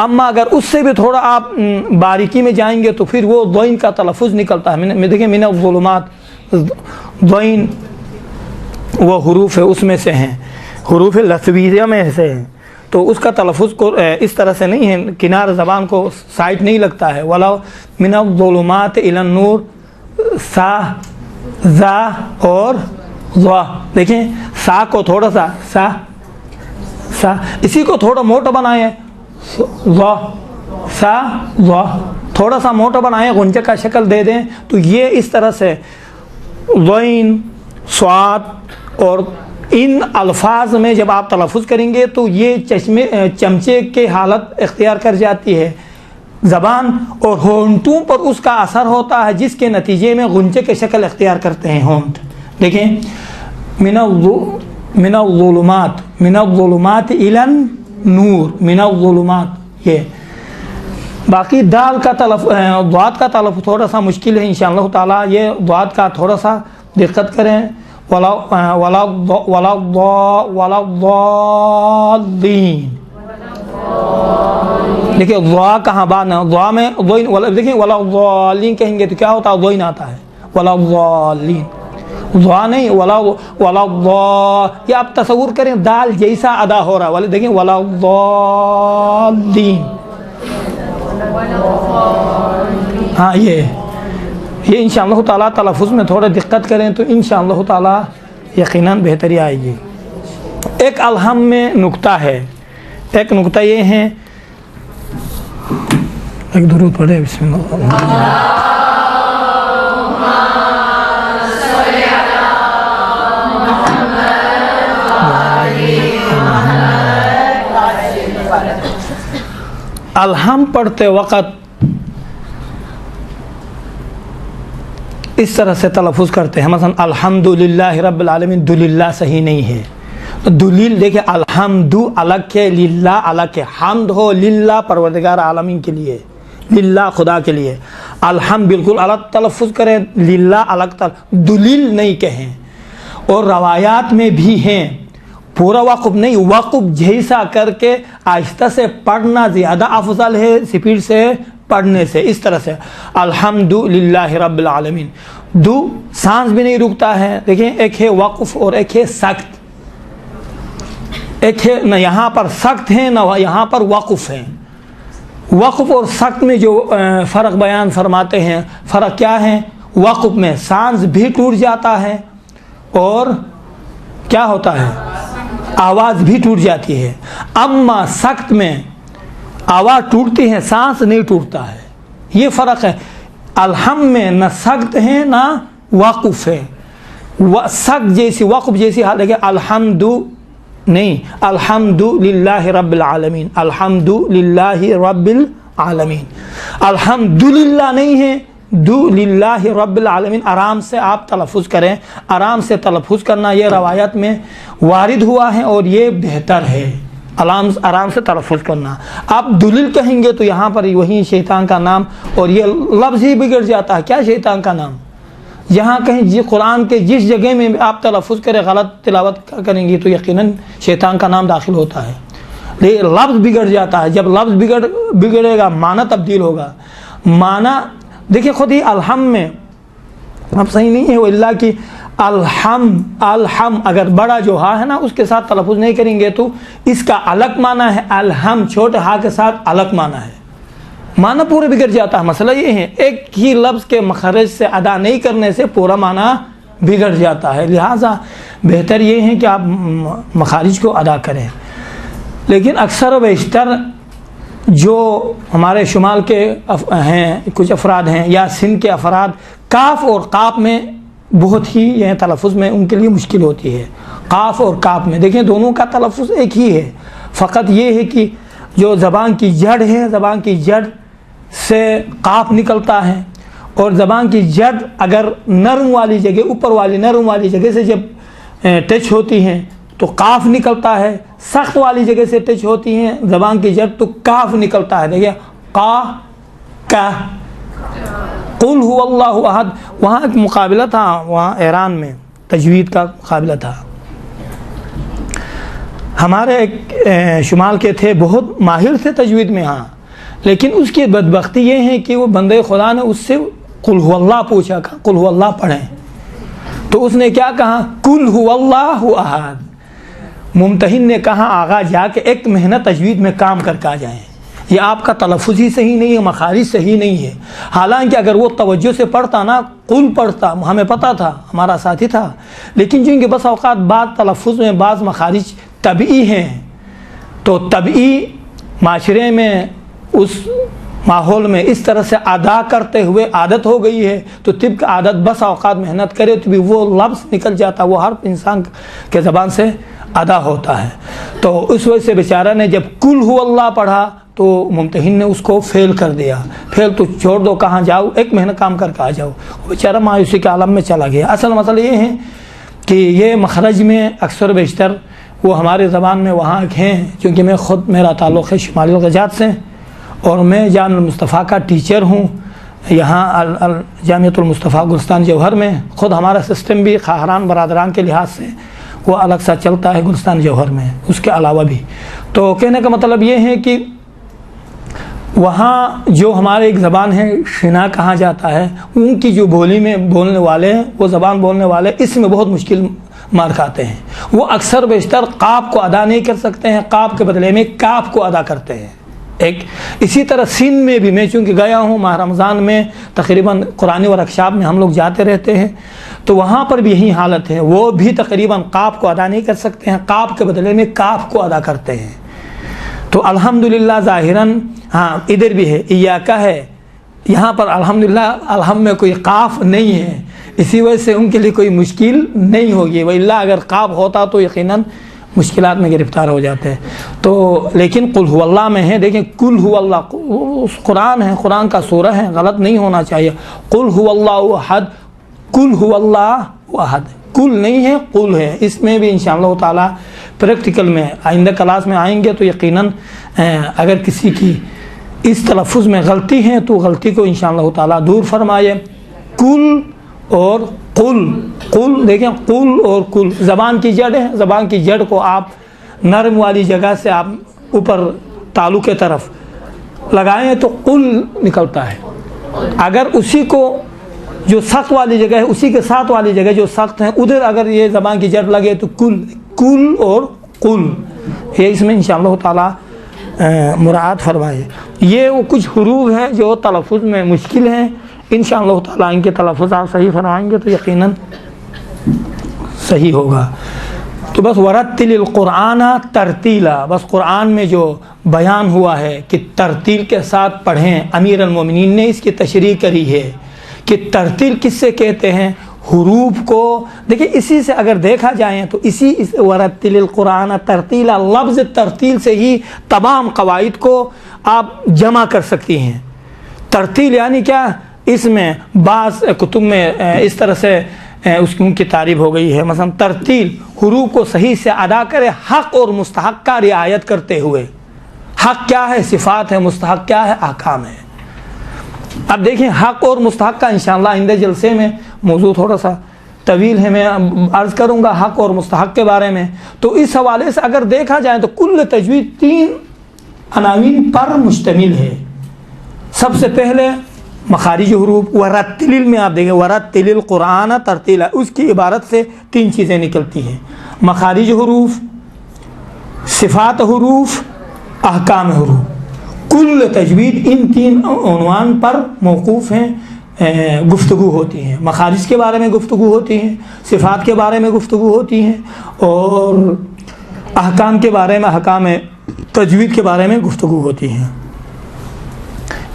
اما اگر اس سے بھی تھوڑا آپ باریکی میں جائیں گے تو پھر وہ ضین کا تلفظ نکلتا ہے۔ دیکھیں من الظلمات، ضین وہ حروف ہے اس میں سے ہیں، حروف لثویہ میں سے ہیں، تو اس کا تلفظ کو اس طرح سے نہیں ہے، کنار زبان کو سائٹ نہیں لگتا ہے۔ ولا من الظلمات الی النور، سا زا اور ضا، دیکھیں سا کو تھوڑا سا سا اسی کو تھوڑا موٹا بنائیں، ضا سا ضا، تھوڑا سا موٹا بنائیں، غنچہ کا شکل دے دیں، تو یہ اس طرح سے ضین صاد اور ان الفاظ میں جب آپ تلفظ کریں گے تو یہ چمچے کے حالت اختیار کر جاتی ہے زبان، اور ہونٹوں پر اس کا اثر ہوتا ہے جس کے نتیجے میں غنچے کے شکل اختیار کرتے ہیں ہونٹ۔ دیکھیں من الظلمات الی النور، من الظلمات، یہ باقی دال کا ضاد کا تلفظ تھوڑا سا مشکل ہے انشاءاللہ تعالیٰ، یہ ضاد کا تھوڑا سا دقت کریں، ولا ضالین، دیکھیں ضا کہاں بعد نہ، ضا میں دیکھیں ولا ضالین کہیں گے تو کیا ہوتا ہے؟ ضین آتا ہے، ولا ضالین، ضا نہیں، ولا ضا، یہ آپ تصور کریں دال جیسا ادا ہو رہا ہے، دیکھیں ولا ضالین، ہاں یہ انشاءاللہ تعالیٰ تلفظ میں تھوڑا دقت کریں تو انشاءاللہ تعالیٰ یقیناً بہتری آئے گی۔ ایک الحم میں نکتہ ہے، ایک نکتہ یہ ہے، ایک درود پڑھے، بسم اللہ۔ الحم پڑھتے وقت اس طرح سے تلفظ کرتے ہیں، مثلا الحمدللہ رب العالمین، دللہ صحیح نہیں ہے، دلیل دیکھیں الحمد الگ ہے، للہ الگ ہے، حمد ہو للہ پروردگار عالمین کے لیے، للہ خدا کے لیے، الحمد بالکل الگ تلفظ کریں، للہ الگ دلیل نہیں کہیں۔ اور روایات میں بھی ہیں، پورا وقف نہیں، وقف جیسا کر کے آہستہ سے پڑھنا زیادہ افضل ہے سپیڈ سے پڑھنے سے، اس طرح سے الحمدللہ رب العالمین، دو سانس بھی نہیں رکتا ہے۔ دیکھیں ایک ہے وقف اور ایک ہے سخت، ایک ہے نہ یہاں پر سخت ہے نہ یہاں پر وقف ہے۔ وقف اور سخت میں جو فرق بیان فرماتے ہیں، فرق کیا ہے؟ وقف میں سانس بھی ٹوٹ جاتا ہے اور کیا ہوتا ہے؟ آواز بھی ٹوٹ جاتی ہے، اما سخت میں آواز ٹوٹتی ہے، سانس نہیں ٹوٹتا ہے، یہ فرق ہے۔ الحم میں نہ سخت ہے نہ وقف ہے، سخت جیسی وقف جیسی حالت ہے، الحمد نہیں، الحمدللہ رب العالمین، الحمدللہ رب العالمین، الحمدللہ نہیں ہے، دو للہ رب العالمین۔ آرام سے آپ تلفظ کریں، آرام سے تلفظ کرنا یہ روایت میں وارد ہوا ہے اور یہ بہتر ہے، آرام سے تلفظ کرنا۔ آپ دلیل کہیں گے تو یہاں پر وہی شیطان کا نام اور یہ لفظ ہی بگڑ جاتا ہے۔ کیا شیطان کا نام؟ یہاں کہیں قرآن کے جس جگہ میں آپ تلفظ کریں، غلط تلاوت کریں گے تو یقیناً شیطان کا نام داخل ہوتا ہے، لیکن لفظ بگڑ جاتا ہے۔ جب لفظ بگڑے گا معنی تبدیل ہوگا۔ معنی دیکھیں خود ہی الحم میں اب صحیح نہیں ہے وہ اللہ کی الحم اگر بڑا جو ہا ہے نا اس کے ساتھ تلفظ نہیں کریں گے تو اس کا الگ معنی ہے، الحم چھوٹے ہا کے ساتھ الگ معنی ہے، معنی پورے بگڑ جاتا ہے۔ مسئلہ یہ ہے ایک ہی لفظ کے مخرج سے ادا نہیں کرنے سے پورا معنی بگڑ جاتا ہے، لہٰذا بہتر یہ ہے کہ آپ مخارج کو ادا کریں۔ لیکن اکثر و بیشتر جو ہمارے شمال کے ہیں کچھ افراد ہیں یا سندھ کے افراد، کاف اور قاف میں بہت ہی یہ تلفظ میں ان کے لیے مشکل ہوتی ہے۔ قاف اور کاف میں دیکھیں دونوں کا تلفظ ایک ہی ہے، فقط یہ ہے کہ جو زبان کی جڑ ہے، زبان کی جڑ سے قاف نکلتا ہے، اور زبان کی جڑ اگر نرم والی جگہ، اوپر والی نرم والی جگہ سے جب ٹچ ہوتی ہیں تو قاف نکلتا ہے، سخت والی جگہ سے ٹچ ہوتی ہیں زبان کی جڑ تو کاف نکلتا ہے۔ دیکھیے قا کا، قل هو اللہ احد، وہاں ایک مقابلہ تھا، وہاں ایران میں تجوید کا مقابلہ تھا۔ ہمارے ایک شمال کے تھے، بہت ماہر تھے تجوید میں، ہاں، لیکن اس کی بدبختی یہ ہے کہ وہ بندے خدا نے اس سے قل هو اللہ پوچھا، قل هو اللہ پڑھیں، تو اس نے کیا کہا؟ قل هو اللہ احد۔ ممتحن نے کہا آغا جا کے ایک مہینہ تجوید میں کام کر کے آ جائیں، یہ آپ کا تلفظ ہی صحیح نہیں ہے، مخارج صحیح نہیں ہے۔ حالانکہ اگر وہ توجہ سے پڑھتا نا، قل پڑھتا، ہمیں پتہ تھا، ہمارا ساتھی تھا، لیکن چونکہ بس اوقات بعض تلفظ میں بعض مخارج طبعی ہیں، تو طبعی معاشرے میں اس ماحول میں اس طرح سے ادا کرتے ہوئے عادت ہو گئی ہے، تو طبق عادت بس اوقات محنت کرے تو بھی وہ لفظ نکل جاتا، وہ ہر انسان کے زبان سے ادا ہوتا ہے۔ تو اس وجہ سے بیچارہ نے جب قل هو اللہ پڑھا تو ممتحن نے اس کو فیل کر دیا، فیل تو چھوڑ دو، کہاں جاؤ، ایک مہینہ کام کر کے آ جاؤ، بیچارہ مایوسی کے عالم میں چلا گیا۔ اصل مسئلہ یہ ہے کہ یہ مخرج میں اکثر بیشتر وہ ہمارے زبان میں وہاں ہیں، چونکہ میں خود میرا تعلق ہے شمالی الغجات سے، اور میں جامعہ المصطفیٰ کا ٹیچر ہوں یہاں جامعۃ المصطفیٰ گلستان جوہر میں۔ خود ہمارا سسٹم بھی خواہران برادران کے لحاظ سے وہ الگ سا چلتا ہے گلستان جوہر میں، اس کے علاوہ بھی۔ تو کہنے کا مطلب یہ ہے کہ وہاں جو ہمارے ایک زبان ہے شنا کہا جاتا ہے، ان کی جو بولی میں بولنے والے ہیں، وہ زبان بولنے والے اس میں بہت مشکل مار کھاتے ہیں۔ وہ اکثر بیشتر قاف کو ادا نہیں کر سکتے ہیں، قاف کے بدلے میں کاف کو ادا کرتے ہیں۔ ایک اسی طرح سندھ میں بھی میں چونکہ گیا ہوں، ماہ رمضان میں تقریباً قرآن ورکشاپ میں ہم لوگ جاتے رہتے ہیں، تو وہاں پر بھی یہی حالت ہے، وہ بھی تقریباً قاف کو ادا نہیں کر سکتے ہیں، قاف کے بدلے میں کاف کو ادا کرتے ہیں۔ تو الحمدللہ ظاہراً ہاں ادھر بھی ہے، ایاکا ہے، یہاں پر الحمدللہ الحم میں کوئی قاف نہیں ہے، اسی وجہ سے ان کے لیے کوئی مشکل نہیں ہوگی، وإلا اگر قاف ہوتا تو یقیناً مشکلات میں گرفتار ہو جاتے ہیں۔ تو لیکن قل هو اللہ میں ہے، دیکھیں قل هو اللہ قرآن ہے، قرآن کا سورہ ہے، غلط نہیں ہونا چاہیے۔ قل هو اللہ احد، قل هو اللہ احد، قل نہیں ہے قل ہے۔ اس میں بھی انشاءاللہ تعالی پریکٹیکل میں آئندہ کلاس میں آئیں گے تو یقیناً اگر کسی کی اس تلفظ میں غلطی ہے تو غلطی کو انشاءاللہ تعالی دور فرمائے۔ قل اور قل، قل دیکھیں قل اور قل زبان کی جڑ ہے، زبان کی جڑ کو آپ نرم والی جگہ سے آپ اوپر تالو کے طرف لگائیں تو قل نکلتا ہے، اگر اسی کو جو سخت والی جگہ ہے اسی کے ساتھ والی جگہ جو سخت ہے ادھر اگر یہ زبان کی جڑ لگے تو کل، کل اور قل، یہ اس میں انشاءاللہ تعالی مراعات فرمائے۔ یہ وہ کچھ حروف ہیں جو تلفظ میں مشکل ہیں، انشاءاللہ تعالی ان کے تلفظ آپ صحیح فرمائیں گے تو یقیناً صحیح ہوگا۔ تو بس ورتل القرآن ترتیلا، بس قرآن میں جو بیان ہوا ہے کہ ترتیل کے ساتھ پڑھیں، امیر المومنین نے اس کی تشریح کری ہے کہ ترتیل کس سے کہتے ہیں، حروف کو دیکھیں، اسی سے اگر دیکھا جائے تو اسی ورتل القرآن ترتیلا لفظ ترتیل سے ہی تمام قواعد کو آپ جمع کر سکتی ہیں۔ ترتیل یعنی کیا؟ اس میں بعض کتب میں اس طرح سے اس کی تعریف ہو گئی ہے، مثلا ترتیل حروف کو صحیح سے ادا کرے حق اور مستحق کا رعایت کرتے ہوئے۔ حق کیا ہے؟ صفات ہے، مستحق کیا ہے؟ احکام ہے۔ اب دیکھیں حق اور مستحق کا انشاءاللہ آئندہ جلسے میں موضوع تھوڑا سا طویل ہے، میں عرض کروں گا حق اور مستحق کے بارے میں۔ تو اس حوالے سے اگر دیکھا جائے تو کل تجوید 3 عناوین پر مشتمل ہے۔ سب سے پہلے مخارج حروف، ورتل میں آپ دیکھیں ورتل القرآن ترتیلا، اس کی عبارت سے 3 چیزیں نکلتی ہیں: مخارج حروف، صفات حروف، احکام حروف۔ کل تجوید ان 3 عنوان پر موقوف ہیں، گفتگو ہوتی ہیں۔ مخارج کے بارے میں گفتگو ہوتی ہیں، صفات کے بارے میں گفتگو ہوتی ہیں، اور احکام کے بارے میں، احکام تجوید کے بارے میں گفتگو ہوتی ہیں۔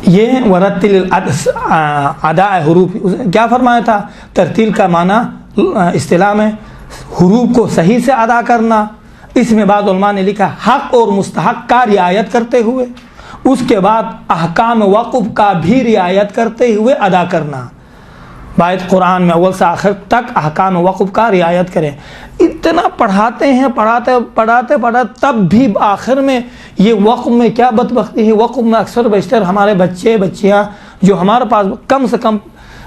یہ ورتل ادا حروف کیا فرمایا تھا؟ ترتیل کا معنی اصطلاح میں حروف کو صحیح سے ادا کرنا۔ اس میں بعض علماء نے لکھا حق اور مستحق کا رعایت کرتے ہوئے، اس کے بعد احکام وقف کا بھی رعایت کرتے ہوئے ادا کرنا۔ باید قرآن میں اول سے آخر تک احکام وقف کا رعایت کریں۔ اتنا پڑھاتے ہیں، پڑھاتے تب بھی آخر میں یہ وقف میں کیا بدبختی ہے، وقف میں اکثر بیشتر ہمارے بچے بچیاں جو ہمارے پاس کم سے کم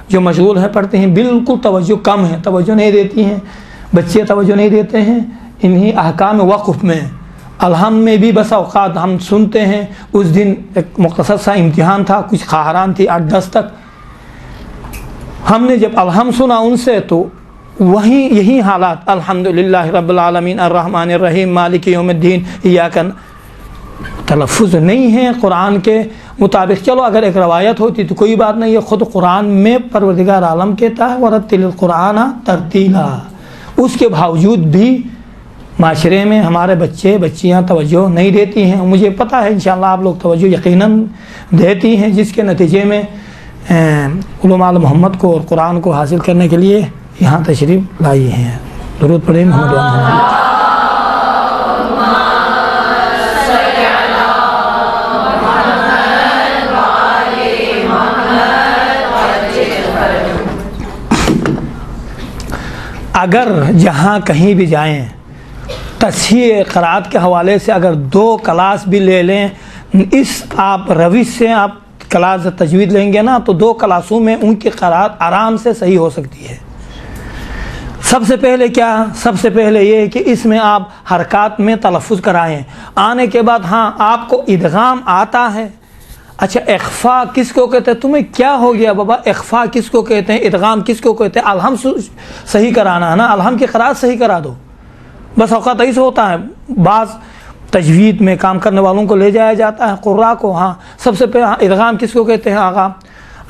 جو مشغول ہیں پڑھتے ہیں، بالکل توجہ کم ہے، توجہ نہیں دیتی ہیں، بچے توجہ نہیں دیتے ہیں انہی احکام وقف میں۔ الحم میں بھی بس اوقات ہم سنتے ہیں، اس دن ایک مختصر سا امتحان تھا، کچھ خواہران تھی 8-10 تک، ہم نے جب الحم سنا ان سے تو وہیں یہی حالات، الحمدللہ رب العالمین الرحمن الرحیم مالک یوم الدین ایاک، تلفظ نہیں ہے قرآن کے مطابق۔ چلو اگر ایک روایت ہوتی تو کوئی بات نہیں ہے، خود قرآن میں پروردگار عالم کہتا ہے ورتل القرآن ترتیلا، اس کے باوجود بھی معاشرے میں ہمارے بچے بچیاں توجہ نہیں دیتی ہیں۔ مجھے پتہ ہے انشاءاللہ آپ لوگ توجہ یقیناً دیتی ہیں، جس کے نتیجے میں علوم آل محمد کو اور قرآن کو حاصل کرنے کے لیے یہاں تشریف لائی ہیں۔ درود پڑھیں محمد محمد۔ اگر جہاں کہیں بھی جائیں تصحیح قرأت کے حوالے سے اگر 2 کلاس بھی لے لیں، اس آپ روش سے آپ کلاس تجوید لیں گے نا تو 2 کلاسوں میں ان کی قرأت آرام سے صحیح ہو سکتی ہے۔ سب سے پہلے کیا؟ سب سے پہلے یہ کہ اس میں آپ حرکات میں تلفظ کرائیں، آنے کے بعد ہاں آپ کو ادغام آتا ہے۔ اچھا اخفا کس کو کہتے ہیں؟ تمہیں کیا ہو گیا بابا؟ اخفا کس کو کہتے ہیں؟ ادغام کس کو کہتے ہیں؟ الحم صحیح کرانا ہے نا، الحم کی قرأت صحیح کرا دو۔ بس اوقات ایسے ہوتا ہے، بعض تجوید میں کام کرنے والوں کو لے جایا جاتا ہے قراء کو، ہاں سب سے پہلے ادغام کس کو کہتے ہیں آقا؟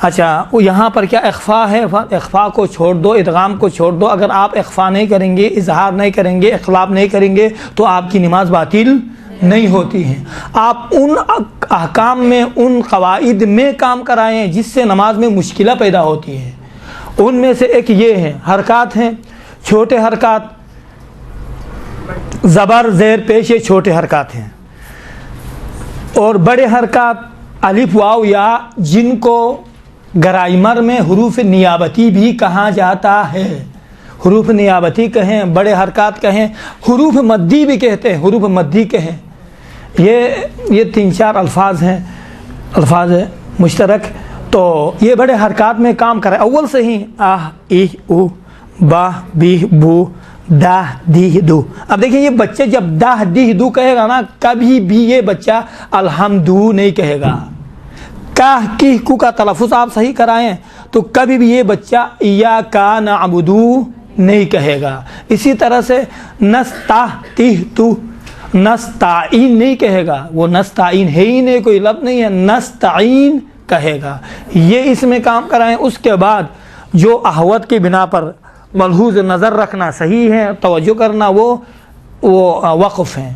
اچھا یہاں پر کیا اخفا ہے؟ اخفا کو چھوڑ دو، ادغام کو چھوڑ دو۔ اگر آپ اخفا نہیں کریں گے، اظہار نہیں کریں گے، اخلاف نہیں کریں گے تو آپ کی نماز باطل نہیں ہوتی ہے۔ آپ ان احکام میں، ان قواعد میں کام کرائیں جس سے نماز میں مشکلہ پیدا ہوتی ہے۔ ان میں سے ایک یہ ہے، حرکات ہیں، چھوٹے حرکات، زبر زیر پیش، یہ چھوٹے حرکات ہیں، اور بڑے حرکات الف واو یا، جن کو گرامر میں حروف نیابتی بھی کہا جاتا ہے۔ حروف نیابتی کہیں، بڑے حرکات کہیں، حروف مدی بھی کہتے ہیں، حروف مدی کہیں۔ یہ 3-4 الفاظ ہیں، الفاظ مشترک۔ تو یہ بڑے حرکات میں کام کرے اول سے ہی، آہ ای او با بی بو دہ دی دو۔ اب دیکھیں یہ بچے جب دہ دی دو کہے گا نا، کبھی بھی یہ بچہ الحمدو نہیں کہے گا۔ کاہ کی کو کا تلفظ آپ صحیح کرائیں تو کبھی بھی یہ بچہ ایاک نعبدو نہیں کہے گا۔ اسی طرح سے نستعین نستعین نہیں کہے گا، وہ نستعین ہے ہی نہیں، کوئی لفظ نہیں ہے، نستعین کہے گا۔ یہ اس میں کام کرائیں۔ اس کے بعد جو احوت کی بنا پر ملحوظ نظر رکھنا صحیح ہے، توجہ کرنا، وہ وقف ہیں۔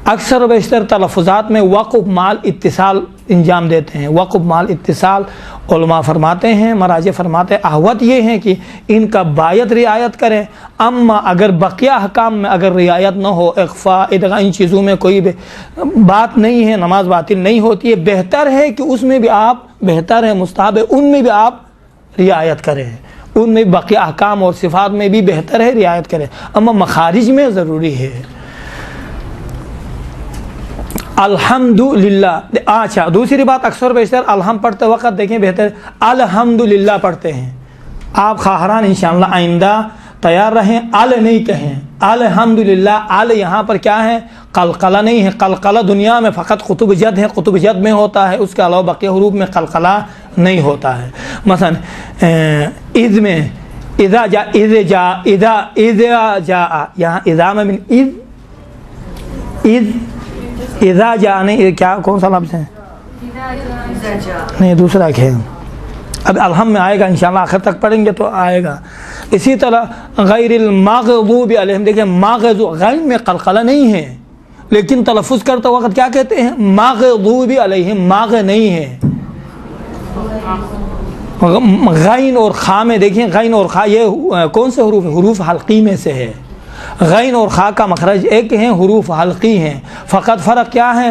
اکثر و بیشتر تلفظات میں وقف مال اتصال انجام دیتے ہیں۔ وقف مال اتصال علماء فرماتے ہیں، مراجع فرماتے ہیں احوط یہ ہیں کہ ان کا باید رعایت کریں، اما اگر بقیہ احکام میں اگر رعایت نہ ہو، اخفاء ادغا ان چیزوں میں کوئی بات نہیں ہے، نماز باطل نہیں ہوتی ہے، بہتر ہے کہ اس میں بھی آپ بہتر ہے، مستحب ہے ان میں بھی آپ رعایت کریں، ان میں بقیہ احکام اور صفات میں بھی بہتر ہے رعایت کریں، اما مخارج میں ضروری ہے۔ الحمدللہ، اچھا دوسری بات، اکثر بیشتر الحمد پڑھتے وقت دیکھیں بہتر الحمدللہ پڑھتے ہیں۔ آپ خواہران انشاءاللہ آئندہ تیار رہیں، نہیں کہیں، الحمدللہ۔ یہاں پر کیا ہے؟ قلقلہ نہیں ہے۔ قلقلہ دنیا میں فقط قطب جد ہے، قطب جد میں ہوتا ہے، اس کے علاوہ بقیہ حروف میں قلقلہ نہیں ہوتا ہے۔ مثلا اذ میں اذا جا، یہاں اذا میں اذا جا نہیں، کیا کون سا لفظ ہے؟ نہیں دوسرا کیا ہے؟ اب الحمد میں آئے گا انشاءاللہ، آخر تک پڑھیں گے تو آئے گا۔ اسی طرح غیر المغضوب علیہم، دیکھیں مغضوب، غین میں قلقلہ نہیں ہے لیکن تلفظ کرتے وقت کیا کہتے ہیں؟ مغضوب علیہم، ماغ نہیں ہے۔ غین اور خا میں دیکھیں، غین اور خا یہ کون سے حروف ہیں؟ حروف حلقی میں سے ہے۔ غین اور خا کا مخرج ایک ہیں، حروف حلقی ہیں، فقط فرق کیا ہے؟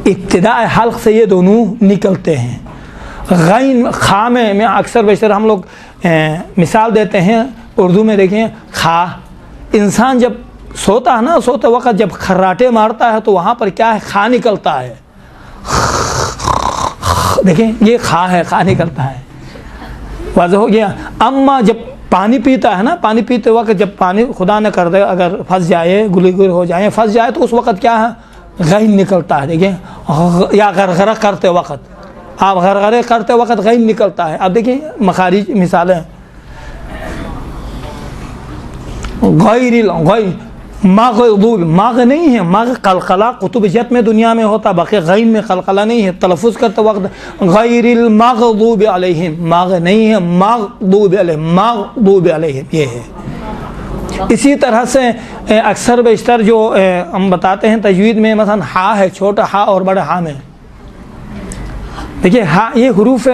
ابتداء حلق سے یہ دونوں نکلتے ہیں۔ غین خا میں اکثر بیشتر ہم لوگ مثال دیتے ہیں اردو میں، دیکھیں خا، انسان جب سوتا ہے نا، سوتے وقت جب خراٹے مارتا ہے تو وہاں پر کیا ہے؟ خا نکلتا ہے، دیکھیں یہ خا ہے، خا نکلتا ہے، واضح ہو گیا۔ اما جب پانی پیتا ہے نا، پانی پیتے وقت جب پانی خدا نہ کر دے اگر پھنس جائے، گلی ہو جائے، پھنس جائے تو اس وقت کیا ہے؟ غین نکلتا ہے، دیکھیں، یا غرغرہ کرتے وقت، آپ غرغرے کرتے وقت غین نکلتا ہے۔ اب دیکھیں مخارج مثالیں، غیر مغضوب، ماغ نہیں ہے، ماغ قلقلہ قطب جت میں دنیا میں ہوتا، باقی غین میں قلقلہ نہیں ہے، تلفظ کرتے وقت غیر المغضوب علیہم، ماغ نہیں ہے، مغضوب علیہم، مغضوب علیہم یہ ہے۔ اسی طرح سے اکثر بیشتر جو ہم بتاتے ہیں تجوید میں، مثلا ہا ہے، چھوٹا ہا اور بڑا ہا میں دیکھیے ہا، یہ حروف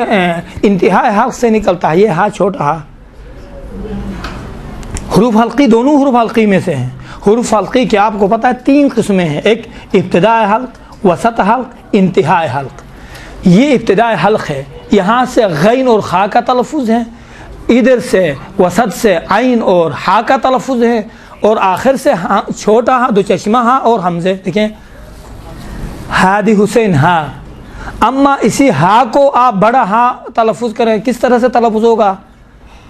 انتہائی حلق سے نکلتا ہے، یہ ہا چھوٹا ہا، حروف حلقی دونوں حروف حلقی میں سے ہیں۔ حروف حلقی کے آپ کو پتہ ہے 3 قسمیں ہیں، ایک ابتداء حلق، وسط حلق، انتہائی حلق۔ یہ ابتداء حلق ہے، یہاں سے غین اور خا کا تلفظ ہے، ادھر سے وسط سے عین اور ہا کا تلفظ ہے، اور آخر سے چھوٹا ہا، دو چشمہ ہا اور حمزے، دیکھیں ہادی حسین ہا۔ اما اسی ہا کو آپ بڑا ہا تلفظ کریں، کس طرح سے تلفظ ہوگا؟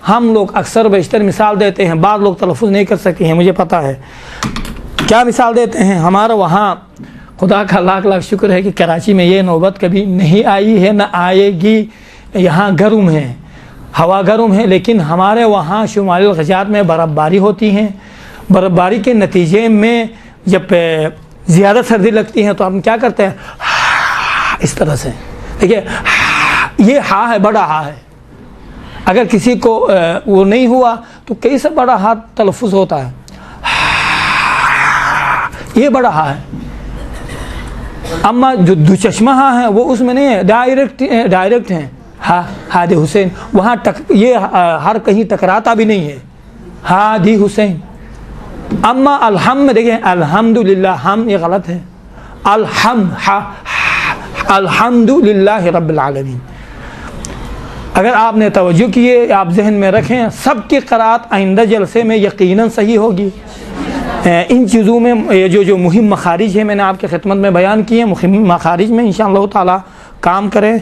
ہم لوگ اکثر بیشتر مثال دیتے ہیں، بعض لوگ تلفظ نہیں کر سکے ہیں، مجھے پتہ ہے کیا مثال دیتے ہیں۔ ہمارا وہاں خدا کا لاکھ لاکھ شکر ہے کہ کراچی میں یہ نوبت کبھی نہیں آئی ہے، نہ آئے گی۔ یہاں گرم ہے، ہوا گرم ہے، لیکن ہمارے وہاں شمالی الغجات میں برف باری ہوتی ہیں، برف باری کے نتیجے میں جب زیادہ سردی لگتی ہے تو ہم کیا کرتے ہیں؟ اس طرح سے، دیکھیے یہ ہا ہے، بڑا ہا ہے، اگر کسی کو وہ نہیں ہوا تو کیسے بڑا ہا تلفظ ہوتا ہے؟ یہ بڑا ہا ہے۔ اما جو دو چشمہ ہا ہے وہ اس میں نہیں ہے، ڈائریکٹ ہیں، ہادی حسین، وہاں یہ ہر کہیں ٹکراتا بھی نہیں ہے، ہادی حسین۔ اما الحمد میں دیکھیں الحمدللہ، ہم یہ غلط ہے، الحمدللہ رب العالمین۔ اگر آپ نے توجہ کیے، آپ ذہن میں رکھیں، سب کی قرأت آئندہ جلسے میں یقیناً صحیح ہوگی۔ ان چیزوں میں جو مہم مخارج ہیں میں نے آپ کی خدمت میں بیان کیے، مہم مخارج میں انشاءاللہ تعالی کام کریں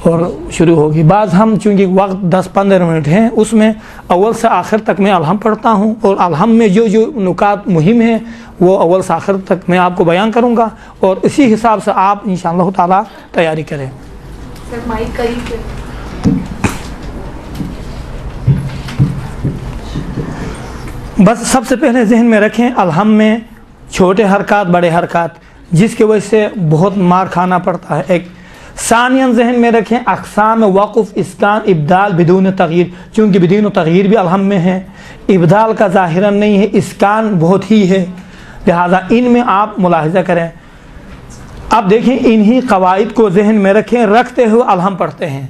اور شروع ہوگی۔ بعض ہم چونکہ وقت 10-15 منٹ ہیں، اس میں اول سے آخر تک میں الحمد پڑھتا ہوں، اور الحمد میں جو نکات مہم ہیں وہ اول سے آخر تک میں آپ کو بیان کروں گا، اور اسی حساب سے آپ انشاءاللہ تعالی تیاری کریں۔ بس سب سے پہلے ذہن میں رکھیں، الحمد میں چھوٹے حرکات بڑے حرکات، جس کی وجہ سے بہت مار کھانا پڑتا ہے۔ ایک ثانیاً ذہن میں رکھیں اقسام وقف، اسکان، ابدال بدون تغییر، چونکہ بدون تغییر بھی الحمد میں ہے، ابدال کا ظاہراً نہیں ہے، اسکان بہت ہی ہے، لہذا ان میں آپ ملاحظہ کریں۔ اب دیکھیں انہی قواعد کو ذہن میں رکھتے ہوئے اب ہم پڑھتے ہیں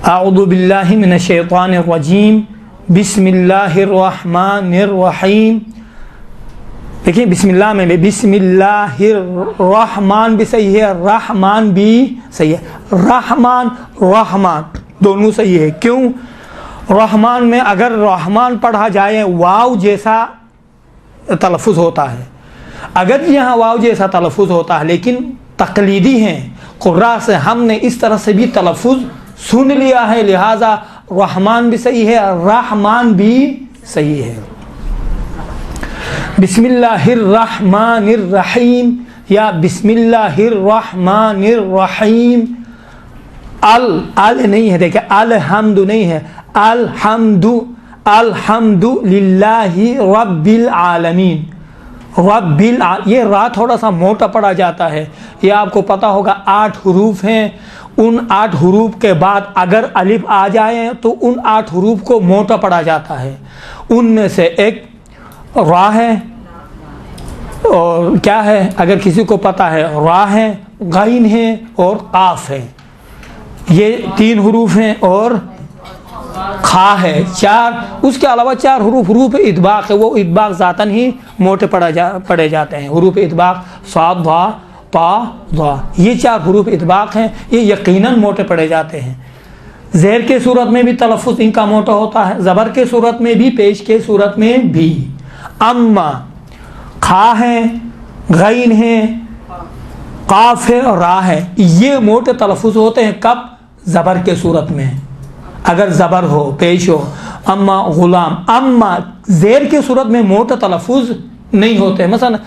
اعوذ باللہ من الشیطان الرجیم بسم اللہ الرحمن الرحیم. دیکھیں بسم اللہ میں بھی بسم اللہ الرحمن بھی صحیح ہے, رحمان بھی صحیح ہے, رحمان رحمان دونوں صحیح ہے. کیوں؟ رحمان میں اگر رحمان پڑھا جائے واو جیسا تلفظ ہوتا ہے, اگر یہاں واو جیسا تلفظ ہوتا ہے, لیکن تقلیدی ہیں قراء سے, ہم نے اس طرح سے بھی تلفظ سن لیا ہے, لہذا رحمان بھی صحیح ہے, رحمان بھی صحیح ہے. بسم اللہ الرحمن الرحیم یا بسم اللہ الرحمن الرحیم. ال نہیں ہے, دیکھیں الحمد نہیں ہے, الحمد للہ رب العالمین. یہ را تھوڑا سا موٹا پڑا جاتا ہے, یہ آپ کو پتا ہوگا 8 حروف ہیں, ان 8 حروف کے بعد اگر الف آ جائے تو ان 8 حروف کو موٹا پڑا جاتا ہے. ان میں سے ایک را ہے, اور کیا ہے اگر کسی کو پتا ہے, را ہے, غین ہے اور قاف ہے, یہ 3 حروف ہیں, اور خا ہے 4. اس کے علاوہ 4 حروف اطباق ہے, وہ اطباق ذاتاً ہی موٹے پڑے جاتے ہیں. حروف اطباق صاد ضا طا ضا, یہ 4 حروف اطباق ہیں, یہ یقیناً موٹے پڑے جاتے ہیں. زیر کے صورت میں بھی تلفظ ان کا موٹا ہوتا ہے, زبر کے صورت میں بھی, پیش کے صورت میں بھی. اما خا ہے, غین ہے, قاف ہے اور را ہے, یہ موٹے تلفظ ہوتے ہیں. کب؟ زبر کے صورت میں, اگر زبر ہو, پیش ہو. اما غلام, اما زیر کے صورت میں موٹا تلفظ نہیں ہوتے. مثلا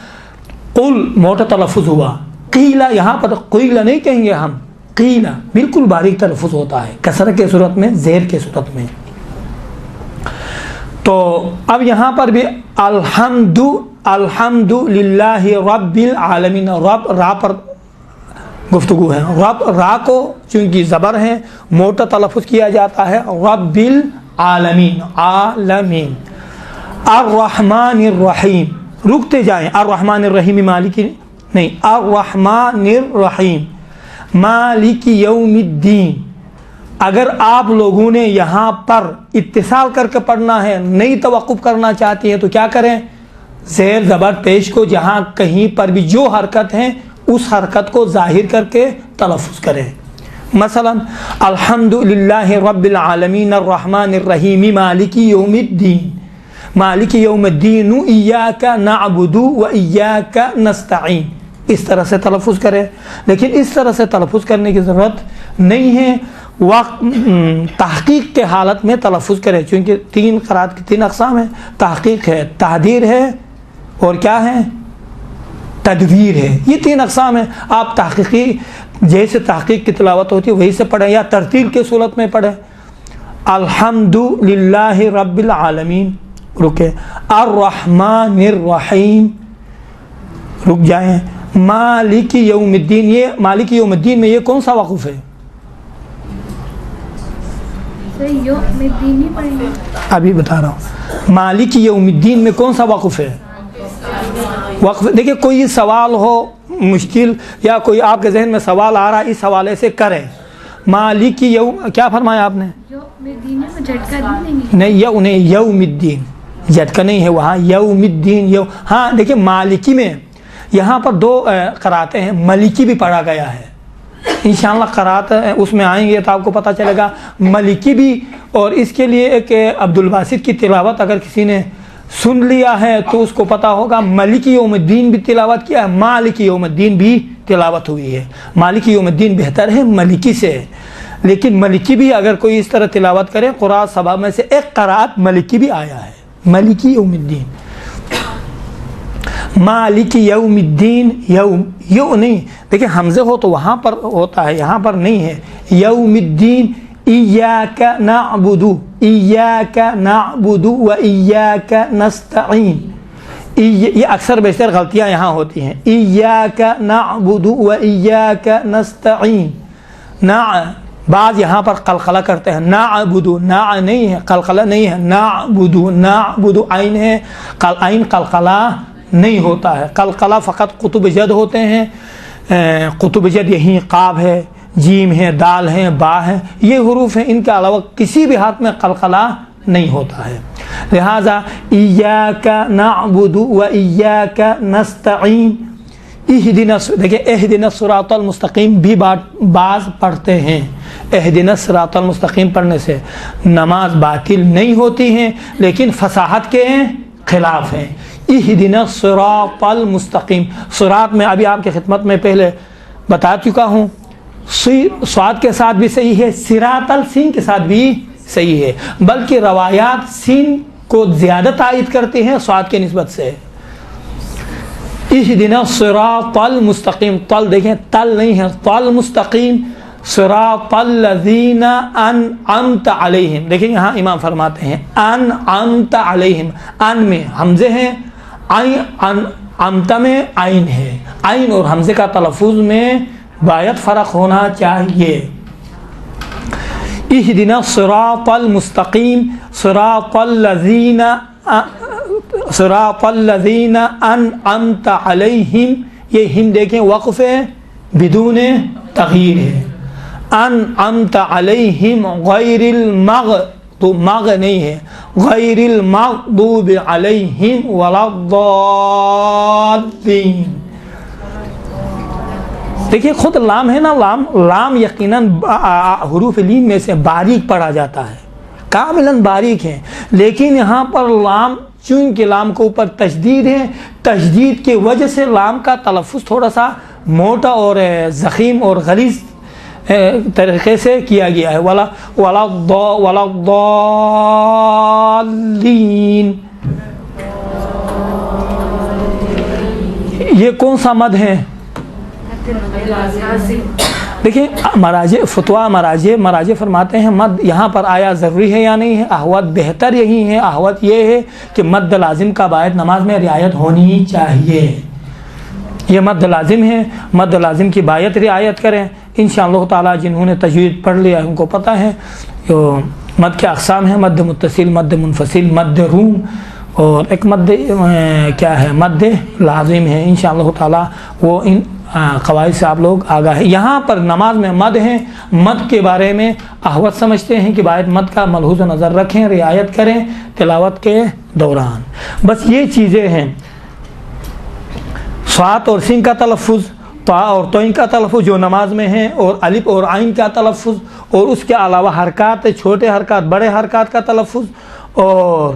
قل موٹا تلفظ ہوا, قیلا یہاں پر قیلا نہیں کہیں گے ہم, قیلا بالکل باریک تلفظ ہوتا ہے کسر کے صورت میں, زیر کے صورت میں. تو اب یہاں پر بھی الحمد للہ رب العالمین, رب را پر گفتگو ہے. رب را کو چونکہ زبر ہے موٹا تلفظ کیا جاتا ہے, رب العالمین عالمین. الرحمن الرحیم, رکتے جائیں, الرحمن الرحیم مالکی نہیں, الرحمن الرحیم مالک یوم الدین. اگر آپ لوگوں نے یہاں پر اتصال کر کے پڑھنا ہے, نہیں توقف کرنا چاہتے ہیں, تو کیا کریں؟ زیر زبر پیش کو جہاں کہیں پر بھی جو حرکت ہے اس حرکت کو ظاہر کر کے تلفظ کریں. مثلا الحمد للہ رب العالمین الرحمن الرحیم مالک یوم الدین, مالک یوم الدین ایاک نعبد و ایاک نستعین, اس طرح سے تلفظ کریں. لیکن اس طرح سے تلفظ کرنے کی ضرورت نہیں ہے, وقت تحقیق کے حالت میں تلفظ کریں, چونکہ 3 قرات کی 3 اقسام ہیں, تحقیق ہے, تحدیر ہے, اور کیا ہے؟ تدویر ہے. یہ 3 اقسام ہیں. آپ تحقیقی جیسے تحقیق کی تلاوت ہوتی ہے وہی سے پڑھیں, یا ترتیل کے صورت میں پڑھیں. الحمد للہ رب العالمین, رکے. الرحمن الرحیم, رک جائیں. مالک یوم الدین, یہ مالک یوم الدین میں یہ کون سا وقف ہے؟ ابھی بتا رہا ہوں. مالک یوم الدین میں کون سا وقف ہے؟ وقف. دیکھیں کوئی سوال ہو مشکل, یا کوئی آپ کے ذہن میں سوال آ رہا ہے, اس حوالے سے کریں. مالک یوم, کیا فرمایا آپ نے؟ نہیں, یوم الدین جھٹکا نہیں ہے وہاں, یوم الدین. ہاں دیکھیں مالکی میں یہاں پر 2 قراتیں ہیں, ملکی بھی پڑھا گیا ہے. انشاءاللہ قرات اس میں آئیں گے تو آپ کو پتہ چلے گا ملکی بھی. اور اس کے لیے ایک عبدالباسط کی تلاوت اگر کسی نے سن لیا ہے تو اس کو پتہ ہوگا, مالک یوم الدین بھی تلاوت کیا ہے, مالک یوم الدین بھی تلاوت ہوئی ہے. مالک یوم الدین بہتر ہے ملکی سے, لیکن ملکی بھی اگر کوئی اس طرح تلاوت کرے, قراء 7 میں سے ایک قرات ملکی بھی آیا ہے, مالک یوم الدین. مالک یوم الدین, یو نہیں, دیکھیں حمزے ہو تو وہاں پر ہوتا ہے, یہاں پر نہیں ہے. یوم الدین ایاک نعبد, ایاک نعبد و ایاک نستعین. یہ اکثر بیشتر غلطیاں یہاں ہوتی ہیں. ایاک نعبد و ایاک نستعین. بعض یہاں پر قلقلہ کرتے ہیں, نعبد, نا نہیں ہے, قلقلہ نہیں ہے, نعبد, نعبد عین ہے, عین قلقلہ نہیں ہوتا ہے. قلقلہ فقط قطب جد ہوتے ہیں. قطب جد یہیں قاف ہے، جیم ہے، دال ہے، با ہے، یہ حروف ہیں. ان کے علاوہ کسی بھی حرف میں قلقلہ نہیں ہوتا ہے. لہذا ایاک نعبد و ایاک نستعین، دیکھیں اہدنا الصراط المستقیم بھی بعض پڑھتے ہیں. اہدنا الصراط المستقیم پڑھنے سے نماز باطل نہیں ہوتی ہیں، لیکن فصاحت کے خلاف ہیں. اہدنا الصراط المستقیم، صراط میں ابھی آپ کی خدمت میں پہلے بتا چکا ہوں، صاد کے ساتھ بھی صحیح ہے، صراط السین کے ساتھ بھی صحیح ہے، بلکہ روایات سین کو زیادہ تائید کرتے ہیں صاد کے نسبت سے. اہدنا الصراط المستقیم، تل دیکھیں تل نہیں ہے، تل مستقیم. صراط الذین انعمت علیہم، دیکھیں یہاں امام فرماتے ہیں انعمت علیہم، ان میں حمزے ہیں، انعمت میں عین ہے. عین اور حمزے کا تلفظ میں باید فرق ہونا چاہیے. اہدنا الصراط المستقیم صراط الذین انعمت علیہم، یہ ہم دیکھیں وقف ہے بدون تغییر ہے. انعمت علیہم غیر تو مغ نہیں ہے، غیر المغضوب علیہم ولا الضالین. دیکھیں خود لام ہے نا، لام یقیناً حروف لین میں سے باریک پڑھا جاتا ہے، کاملاً باریک ہے، لیکن یہاں پر لام چونکہ لام کے اوپر تشدید ہے، تشدید کی وجہ سے لام کا تلفظ تھوڑا سا موٹا اور ضخیم اور غلیظ طریقے سے کیا گیا ہے. ولا الضالین، یہ کون سا مد ہے؟ دیکھیں مراجع فتویٰ مراجع فرماتے ہیں مد یہاں پر آیا ضروری ہے یا نہیں ہے. احوط بہتر یہی ہے، احوط یہ ہے کہ مد لازم کا باید نماز میں رعایت ہونی چاہیے. یہ مد لازم ہے، مد لازم کی باید رعایت کریں انشاءاللہ تعالی. جنہوں نے تجوید پڑھ لیا ان کو پتہ ہے مد کے اقسام ہیں، مد متصل، مد منفصل، مد روم، اور ایک مد کیا ہے، مد لازم ہے. انشاءاللہ تعالی وہ ان قواعد سے آپ لوگ آگاہ ہیں. یہاں پر نماز میں مد ہیں، مد کے بارے میں احوط سمجھتے ہیں کہ باید مد کا ملحوظ نظر رکھیں، رعایت کریں تلاوت کے دوران. بس یہ چیزیں ہیں. صاد اور سین کا تلفظ، طا اور توئیں کا تلفظ جو نماز میں ہیں، اور الف اور عین کا تلفظ، اور اس کے علاوہ حرکات، چھوٹے حرکات بڑے حرکات کا تلفظ، اور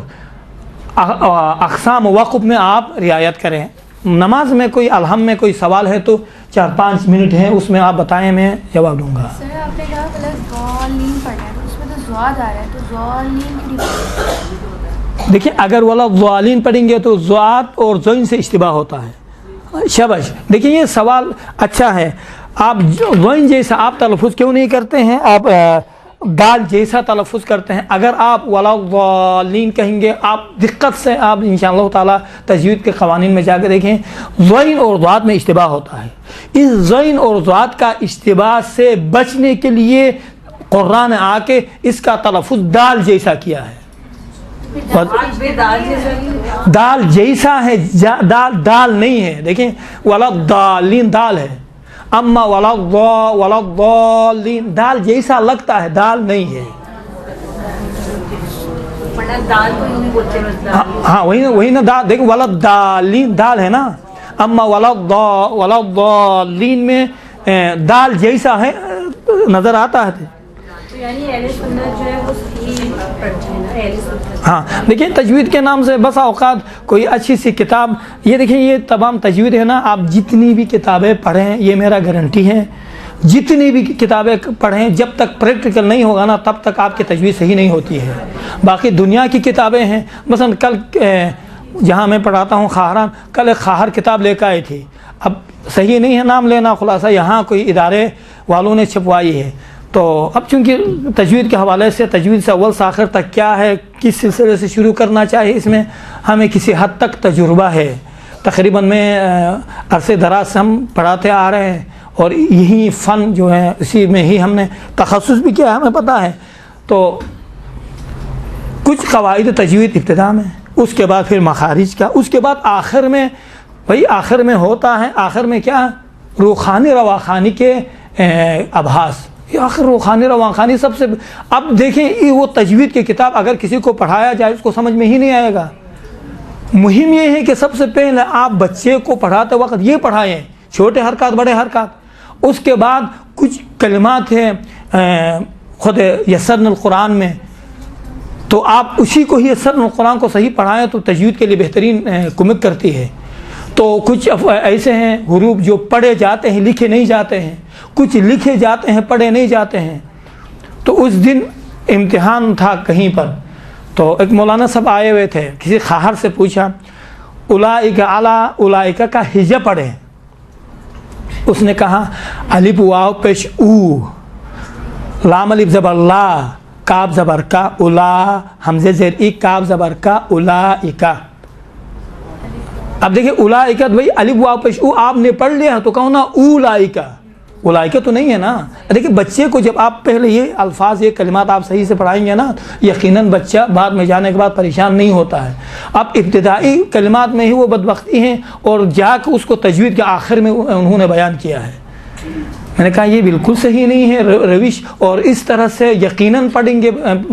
اقسام وقف میں آپ رعایت کریں. نماز میں کوئی الحم میں کوئی سوال ہے تو 4-5 منٹ ہیں، اس میں آپ بتائیں، میں جواب دوں گا. سر آپ نے کہا ضالین پڑھنا ہے، تو اس میں تو زواد آ رہا ہے، تو ضالین کی دیکھیں اگر والا ضالین پڑھیں گے تو زواد اور زین سے اشتباہ ہوتا ہے. شبش، دیکھیں یہ سوال اچھا ہے. آپ زین جیسا آپ تلفظ کیوں نہیں کرتے ہیں، آپ دال جیسا تلفظ کرتے ہیں. اگر آپ ولا ضالین کہیں گے، آپ دقت سے آپ انشاءاللہ تعالی تجوید کے قوانین میں جا کے دیکھیں زین اور ضاد میں اشتباہ ہوتا ہے. اس زین اور ضاد کا اشتباہ سے بچنے کے لیے قرآن نے آ کے اس کا تلفظ دال جیسا کیا ہے. دال جیسا ہے، دال نہیں ہے. دیکھیں ولا ضالین دال ہے، اما ولا الضالین دال جیسا لگتا ہے، دال نہیں ہے. ہاں وہی نا دال. دیکھیں ولا الضالین دال ہے نا، اما ولا الضالین میں دال جیسا ہے نظر آتا ہے. ہاں دیکھیں تجوید کے نام سے بس اوقات کوئی اچھی سی کتاب، یہ دیکھیں یہ تمام تجوید ہے نا، آپ جتنی بھی کتابیں پڑھیں، یہ میرا گارنٹی ہے، جتنی بھی کتابیں پڑھیں جب تک پریکٹیکل نہیں ہوگا نا تب تک آپ کی تجوید صحیح نہیں ہوتی ہے. باقی دنیا کی کتابیں ہیں، مثلا کل جہاں میں پڑھاتا ہوں خاہران، کل ایک خاہر کتاب لے کے آئی تھی. اب صحیح نہیں ہے نام لینا، خلاصہ یہاں کوئی ادارے والوں نے چھپوائی ہے. تو اب چونکہ تجوید کے حوالے سے تجوید سے اول سے آخر تک کیا ہے، کس سلسلے سے شروع کرنا چاہیے، اس میں ہمیں کسی حد تک تجربہ ہے. تقریباً میں عرصے دراز سے ہم پڑھاتے آ رہے ہیں، اور یہی فن جو ہے اسی میں ہی ہم نے تخصص بھی کیا ہے، ہمیں پتہ ہے. تو کچھ قواعد تجوید ابتدا میں، اس کے بعد پھر مخارج کا، اس کے بعد آخر میں بھائی آخر میں ہوتا ہے، آخر میں کیا روخانی رواخانی کے ابحاث، یہ آخر روخانی رواخانی سب سے اب دیکھیں یہ وہ تجوید کی کتاب اگر کسی کو پڑھایا جائے اس کو سمجھ میں ہی نہیں آئے گا۔ مہم یہ ہے کہ سب سے پہلے آپ بچے کو پڑھاتے وقت یہ پڑھائیں، چھوٹے حرکات بڑے حرکات، اس کے بعد کچھ کلمات ہیں خود یسرن القرآن میں، تو آپ اسی کو ہی یسرن القرآن کو صحیح پڑھائیں تو تجوید کے لیے بہترین کمک کرتی ہے۔ تو کچھ ایسے ہیں حروف جو پڑھے جاتے ہیں لکھے نہیں جاتے ہیں، کچھ لکھے جاتے ہیں پڑھے نہیں جاتے ہیں۔ تو اس دن امتحان تھا کہیں پر، تو ایک مولانا صاحب آئے ہوئے تھے، کسی خواہر سے پوچھا اولئک علی اولئک کا ہجہ پڑھیں، اس نے کہا الف واو پیش او، لام الف زبر لا، کاف زبر کا، اولا حمزہ زیر ای، کاف زبر کا، اولئک۔ اب دیکھیں اولئک بھائی الف واو پیش او آپ نے پڑھ لیا تو کہو نا اولئک، اولئک تو نہیں ہے نا۔ دیکھیں بچے کو جب آپ پہلے یہ الفاظ یہ کلمات آپ صحیح سے پڑھائیں گے نا، یقیناً بچہ بعد میں جانے کے بعد پریشان نہیں ہوتا ہے۔ اب ابتدائی کلمات میں ہی وہ بدبختی ہیں اور جا کے اس کو تجوید کے آخر میں انہوں نے بیان کیا ہے۔ میں نے کہا یہ بالکل صحیح نہیں ہے روش، اور اس طرح سے یقیناً پڑھیں گے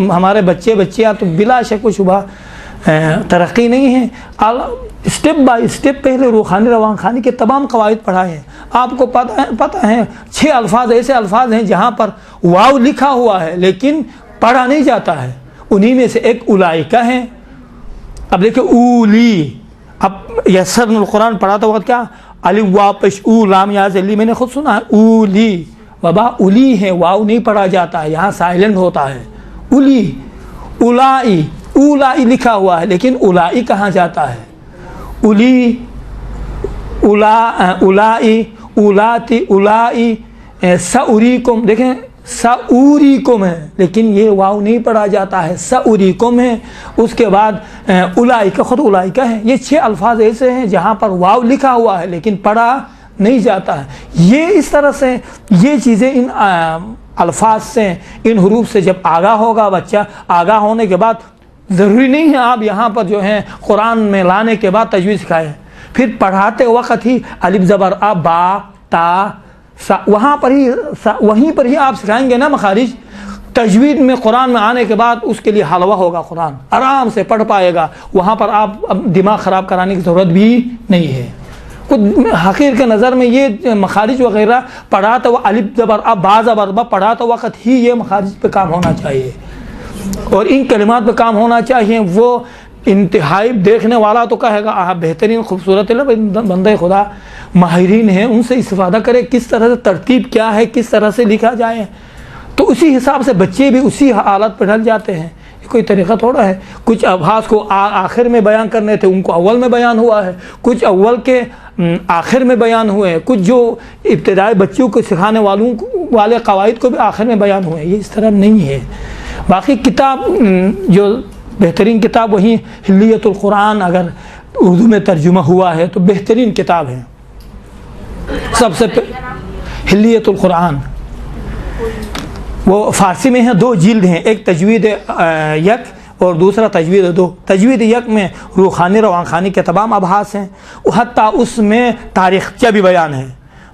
ہمارے بچیاں تو بلا شک و شبہ ترقی نہیں ہے۔ اسٹیپ بائی اسٹیپ پہلے روحانی روانخانی کے تمام قواعد پڑھائیں۔ آپ کو پتہ ہے 6 الفاظ ایسے الفاظ ہیں جہاں پر واو لکھا ہوا ہے لیکن پڑھا نہیں جاتا ہے، انہی میں سے ایک اولئک ہے۔ اب دیکھیں اولی، اب یسرن القرآن پڑھاتا وقت کیا الف واو پیش او لام یا ذلی، میں نے خود سنا ہے اولی، بابا اولی ہے، واو نہیں پڑھا جاتا ہے، یہاں سائلنٹ ہوتا ہے۔ اولی، اولائی، اولائی لکھا ہوا ہے لیکن اولائی کہاں جاتا ہے؟ اولی، اولائی، اولاتی، اولائی، ساوریکم، دیکھیں ساوریکم ہے لیکن یہ واو نہیں پڑھا جاتا ہے، ساوریکم ہے۔ اس کے بعد اولئک، خود اولئک ہے۔ یہ 6 الفاظ ایسے ہیں جہاں پر واو لکھا ہوا ہے لیکن پڑھا نہیں جاتا ہے۔ یہ اس طرح سے یہ چیزیں ان الفاظ سے ان حروف سے جب آگاہ ہوگا بچہ، آگاہ ہونے کے بعد ضروری نہیں ہے آپ یہاں پر جو ہے قرآن میں لانے کے بعد تجوید سکھائیں، پھر پڑھاتے وقت ہی الف زبر ا، با، تا، سا، وہیں پر ہی آپ سکھائیں گے نا مخارج۔ تجوید میں قرآن میں آنے کے بعد اس کے لیے حلوہ ہوگا، قرآن آرام سے پڑھ پائے گا، وہاں پر آپ اب دماغ خراب کرانے کی ضرورت بھی نہیں ہے۔ حقیر کے نظر میں یہ مخارج وغیرہ پڑھاتا ہوا الف زبر ا، با زبر با پڑھاتا وقت ہی یہ مخارج پہ کام ہونا چاہیے اور ان کلمات پہ کام ہونا چاہیے۔ وہ انتہائی دیکھنے والا تو کہے گا آپ بہترین خوبصورت بندے خدا ماہرین ہیں، ان سے استفادہ کرے، کس طرح سے ترتیب کیا ہے، کس طرح سے لکھا جائے، تو اسی حساب سے بچے بھی اسی حالت پہ ڈھل جاتے ہیں۔ کوئی طریقہ تھوڑا ہے، کچھ ابحاث کو آخر میں بیان کرنے تھے ان کو اول میں بیان ہوا ہے، کچھ اول کے آخر میں بیان ہوئے ہیں، کچھ جو ابتدائی بچوں کو سکھانے والے قواعد کو بھی آخر میں بیان ہوئے ہیں۔ یہ اس طرح نہیں ہے۔ باقی کتاب جو بہترین کتاب وہی حلیت القرآن اگر اردو میں ترجمہ ہوا ہے تو بہترین کتاب ہے۔ سب سے حلیت القرآن وہ فارسی میں ہیں، 2 جلد ہیں، ایک تجوید یک اور دوسرا تجوید 2۔ تجوید یک میں روحانی روانخانی کے تمام ابحاث ہیں، حتیٰ اس میں تاریخچہ بھی بیان ہے۔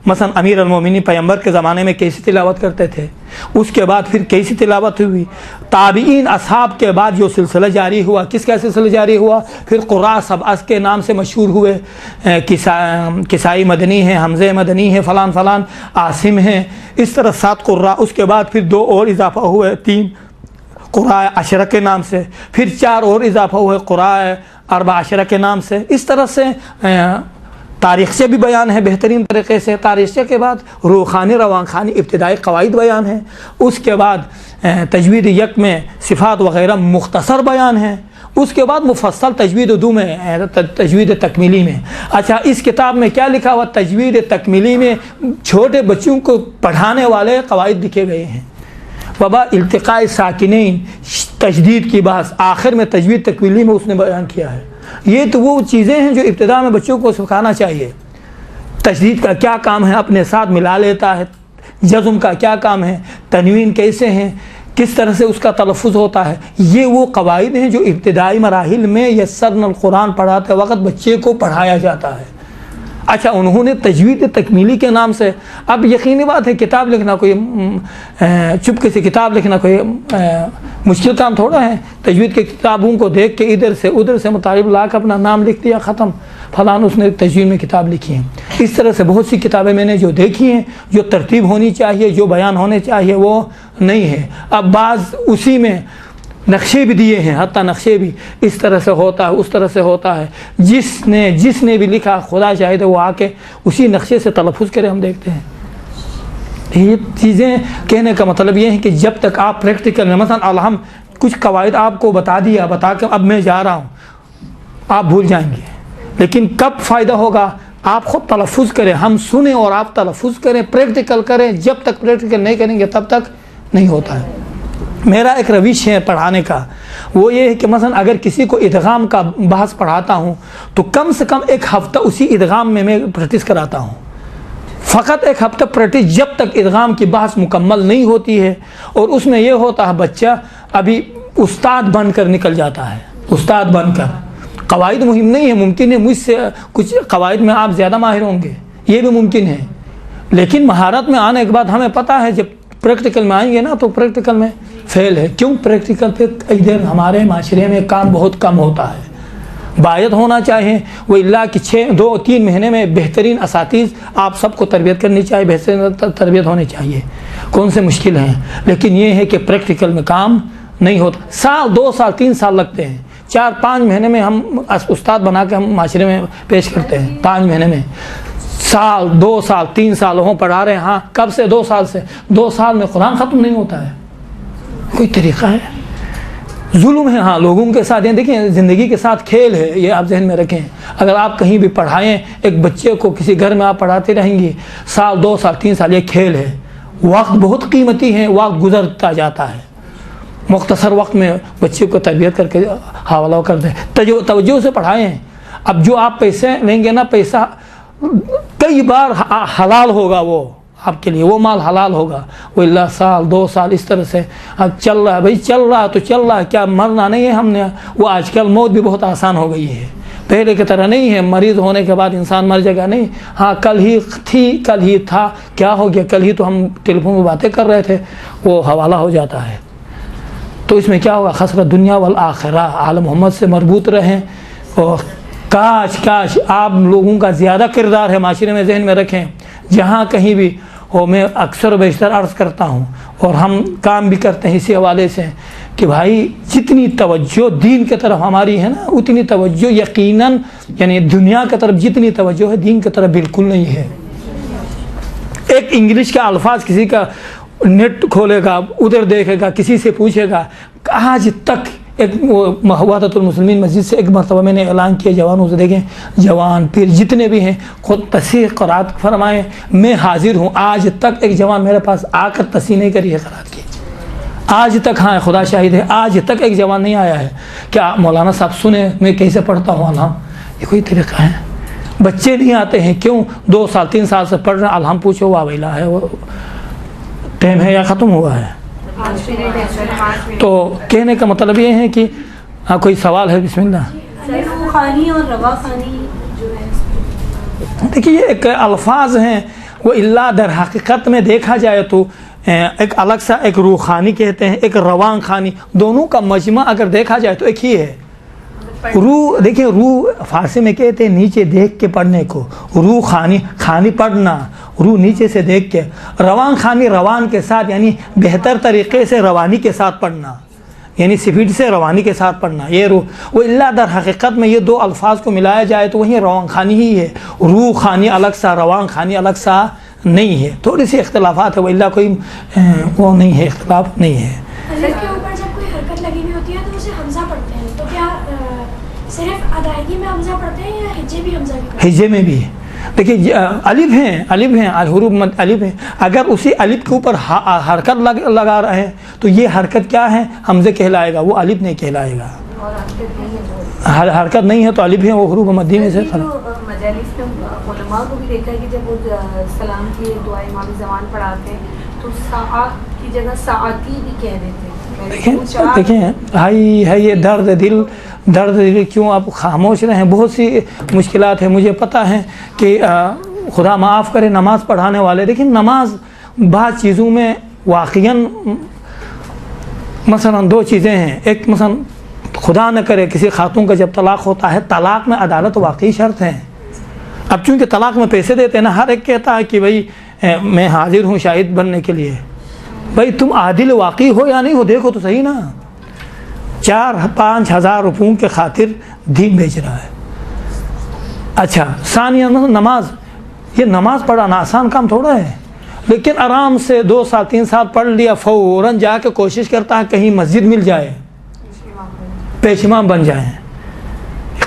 مثلا امیر المومنین پیغمبر کے زمانے میں کیسی تلاوت کرتے تھے، اس کے بعد پھر کیسی تلاوت ہوئی، تابعین اصحاب کے بعد جو سلسلہ جاری ہوا، کس کا سلسلہ جاری ہوا، پھر قراء سبعہ کے نام سے مشہور ہوئے، کسائی مدنی ہے، حمزہ مدنی ہے، فلان فلان عاصم ہیں، اس طرح 7 قراء، اس کے بعد پھر 2 اور اضافہ ہوئے، 3 قراء عشرہ کے نام سے، پھر 4 اور اضافہ ہوئے قراء 4 عشرہ کے نام سے۔ اس طرح سے تاریخچہ بھی بیان ہے بہترین طریقے سے۔ تاریخچہ کے بعد روحانی روانخانی ابتدائی قواعد بیان ہیں، اس کے بعد تجوید یک میں صفات وغیرہ مختصر بیان ہیں، اس کے بعد مفصل تجوید 2 میں تجوید تکمیلی میں۔ اچھا اس کتاب میں کیا لکھا ہوا؟ تجوید تکمیلی میں چھوٹے بچوں کو پڑھانے والے قواعد لکھے گئے ہیں۔ بابا التقاء ساکنین، تشدید کی بحث آخر میں تجوید تکمیلی میں اس نے بیان کیا ہے۔ یہ تو وہ چیزیں ہیں جو ابتدا میں بچوں کو سکھانا چاہیے۔ تشدید کا کیا کام ہے، اپنے ساتھ ملا لیتا ہے، جزم کا کیا کام ہے، تنوین کیسے ہیں، کس طرح سے اس کا تلفظ ہوتا ہے. یہ وہ قواعد ہیں جو ابتدائی مراحل میں یسرنا القرآن پڑھاتے وقت بچے کو پڑھایا جاتا ہے. اچھا انہوں نے تجوید تکمیلی کے نام سے، اب یقینی بات ہے کتاب لکھنا کوئی چپکے سے کتاب لکھنا کوئی مشکل کام تھوڑا ہے. تجوید کی کتابوں کو دیکھ کے ادھر سے ادھر سے مطالب لا کے اپنا نام لکھ دیا، ختم، فلاں اس نے تجوید میں کتاب لکھی ہے. اس طرح سے بہت سی کتابیں میں نے جو دیکھی ہیں، جو ترتیب ہونی چاہیے، جو بیان ہونے چاہیے وہ نہیں ہے. اب بعض اسی میں نقشے بھی دیے ہیں، حتیٰ نقشے بھی اس طرح سے ہوتا ہے، اس طرح سے ہوتا ہے. جس نے بھی لکھا خدا شاہد وہ آ کے اسی نقشے سے تلفظ کرے، ہم دیکھتے ہیں. یہ چیزیں کہنے کا مطلب یہ ہے کہ جب تک آپ پریکٹیکل میں مثلا الحم کچھ قواعد آپ کو بتا دیا، بتا کے اب میں جا رہا ہوں، آپ بھول جائیں گے. لیکن کب فائدہ ہوگا؟ آپ خود تلفظ کریں، ہم سنیں اور آپ تلفظ کریں، پریکٹیکل کریں. جب تک پریکٹیکل نہیں کریں گے تب تک نہیں ہوتا ہے. میرا ایک روش ہے پڑھانے کا، وہ یہ ہے کہ مثلا اگر کسی کو ادغام کا بحث پڑھاتا ہوں تو کم سے کم ایک ہفتہ اسی ادغام میں پریکٹس کراتا ہوں. فقط ایک ہفتہ پریکٹس، جب تک ادغام کی بحث مکمل نہیں ہوتی ہے. اور اس میں یہ ہوتا ہے بچہ ابھی استاد بن کر نکل جاتا ہے، استاد بن کر. قواعد مہم نہیں ہے، ممکن ہے مجھ سے کچھ قواعد میں آپ زیادہ ماہر ہوں گے، یہ بھی ممکن ہے. لیکن مہارت میں آنے کے بعد ہمیں پتہ ہے جب پریکٹیکل میں آئیں گے نا تو پریکٹیکل میں فیل ہے. کیوں؟ پریکٹیکل پہ ادھر ہمارے معاشرے میں کام بہت کم ہوتا ہے. باید ہونا چاہیے وہ اللہ کی 2-3 مہینے میں بہترین اساتذ آپ سب کو تربیت کرنی چاہیے، بہترین تربیت ہونی چاہیے. کون سے مشکل ہیں، لیکن یہ ہے کہ پریکٹیکل میں کام نہیں ہوتا. سال 2 سال 3 سال لگتے ہیں، 4-5 مہینے میں ہم استاد بنا کے ہم معاشرے میں پیش کرتے ہیں. 5 مہینے میں، سال 2 سال 3 سال ہوں پڑھا رہے ہیں. ہاں کب سے؟ 2 سال سے. 2 سال میں قرآن ختم نہیں ہوتا ہے. کوئی طریقہ ہے؟ ظلم ہے. ہاں لوگوں کے ساتھ، یہ دیکھیں زندگی کے ساتھ کھیل ہے، یہ آپ ذہن میں رکھیں. اگر آپ کہیں بھی پڑھائیں ایک بچے کو، کسی گھر میں آپ پڑھاتے رہیں گے سال 2 سال 3 سال، یہ کھیل ہے. وقت بہت قیمتی ہے، وقت گزرتا جاتا ہے. مختصر وقت میں بچے کو تربیت کر کے حوالہ کر دیں، توجہ سے پڑھائیں. اب جو آپ پیسے لیں گے نا، پیسہ کئی بار حلال ہوگا، وہ آپ کے لیے وہ مال حلال ہوگا. وہ اللہ سال 2 سال اس طرح سے اب چل رہا ہے. بھائی چل رہا ہے تو چل رہا ہے، کیا مرنا نہیں ہے ہم نے؟ وہ آج کل موت بھی بہت آسان ہو گئی ہے، پہلے کی طرح نہیں ہے مریض ہونے کے بعد انسان مر جائے گا. نہیں، ہاں کل ہی تھی، کل ہی تھا، کیا ہو گیا؟ کل ہی تو ہم ٹیلی فون میں باتیں کر رہے تھے، وہ حوالہ ہو جاتا ہے. تو اس میں کیا ہوگا؟ خسرت دنیا والآخرہ. عالم محمد سے مربوط رہیں. اور کاش آپ لوگوں کا زیادہ کردار ہے معاشرے میں، ذہن میں رکھیں. جہاں کہیں بھی ہو، میں اکثر و بیشتر عرض کرتا ہوں اور ہم کام بھی کرتے ہیں اسی حوالے سے کہ بھائی جتنی توجہ دین کی طرف ہماری ہے نا، اتنی توجہ یقیناً یعنی دنیا کی طرف جتنی توجہ ہے دین کی طرف بالکل نہیں ہے. ایک انگلش کا الفاظ کسی کا نیٹ کھولے گا، ادھر دیکھے گا، کسی سے پوچھے گا. آج تک ایک وحدت المسلمین مسجد سے ایک مرتبہ میں نے اعلان کیا جوانوں سے، دیکھیں جوان پھر جتنے بھی ہیں خود تصحیح قرات فرمائیں، میں حاضر ہوں. آج تک ایک جوان میرے پاس آ کر تصحیح نہیں کری ہے قرات کی، آج تک. ہاں خدا شاہد ہے، آج تک ایک جوان نہیں آیا ہے کیا مولانا صاحب سنیں میں کیسے پڑھتا ہوں الحم. یہ کوئی طریقہ ہے؟ بچے نہیں آتے ہیں، کیوں؟ 2 سال 3 سال سے پڑھ رہے ہیں. الحم پوچھو واہ ویلا ہے، وہ ٹائم ہے یا ختم ہوا ہے؟ تو کہنے کا مطلب یہ ہے کہ ہاں کوئی سوال ہے؟ بسم اللہ. روحانی اور رواخانی جو ہے، دیکھیے یہ ایک الفاظ ہیں، وہ اللہ در حقیقت میں دیکھا جائے تو ایک الگ سا، ایک روحانی کہتے ہیں، ایک روان خانی. دونوں کا مجمع اگر دیکھا جائے تو ایک ہی ہے. روح، دیکھیں روح فارسی میں کہتے ہیں نیچے دیکھ کے پڑھنے کو، روح خانی، خانی پڑھنا، روح نیچے سے دیکھ کے. روان خانی روان کے ساتھ یعنی بہتر طریقے سے روانی کے ساتھ پڑھنا، یعنی سپیڈ سے روانی کے ساتھ پڑھنا. یہ روح، وہ اللہ در حقیقت میں یہ 2 الفاظ کو ملایا جائے تو وہی روان خانی ہی ہے. روح خانی الگ سا، روان خانی الگ سا نہیں ہے. تھوڑی سی اختلافات ہے، وہ اللہ کوئی وہ نہیں ہے، اختلاف نہیں ہے. الف کے اوپر جب کوئی حرکت لگی ہوئی ہوتی ہے تو اسے حمزہ پڑھتے ہیں، تو کیا صرف ادائیگی میں حمزہ پڑھتے ہیں یا ہجے بھی حمزہ کی؟ ہجے میں بھی. دیکھیے الف ہیں حروف مد الف ہیں، اگر اسی الف کے اوپر حرکت لگا رہے ہیں تو یہ حرکت کیا ہے؟ حمزہ کہلائے گا، وہ الف نہیں کہلائے گا. حرکت نہیں ہے تو الف ہے، وہ حروف مدی میں سے. مجالس میں علماء کو بھی دیکھا ہے کہ جب وہ سلام کی دعا امام زمان پڑھاتے ہیں تو ساعت کی جگہ ساعتی بھی کہہ دیتے ہیں. دیکھیں بھائی ہے یہ درد دل کیوں آپ خاموش رہیں. بہت سی مشکلات ہیں, مجھے پتہ ہے کہ خدا معاف کرے نماز پڑھانے والے. دیکھیں نماز بعض چیزوں میں واقعاً مثلا دو چیزیں ہیں. ایک مثلا خدا نہ کرے کسی خاتون کا جب طلاق ہوتا ہے, طلاق میں عدالت واقعی شرط ہے. اب چونکہ طلاق میں پیسے دیتے ہیں نا, ہر ایک کہتا ہے کہ بھائی میں حاضر ہوں شاہد بننے کے لیے. بھائی تم عادل واقعی ہو یا نہیں ہو, دیکھو تو صحیح نا. 4-5 ہزار روپوں کے خاطر دین بیچ رہا ہے. اچھا ثانیہ نماز, یہ نماز پڑھنا آسان کام تھوڑا ہے. لیکن آرام سے 2 سال 3 سال پڑھ لیا, فوراً جا کے کوشش کرتا ہے کہیں مسجد مل جائے, پیشمام بن جائیں.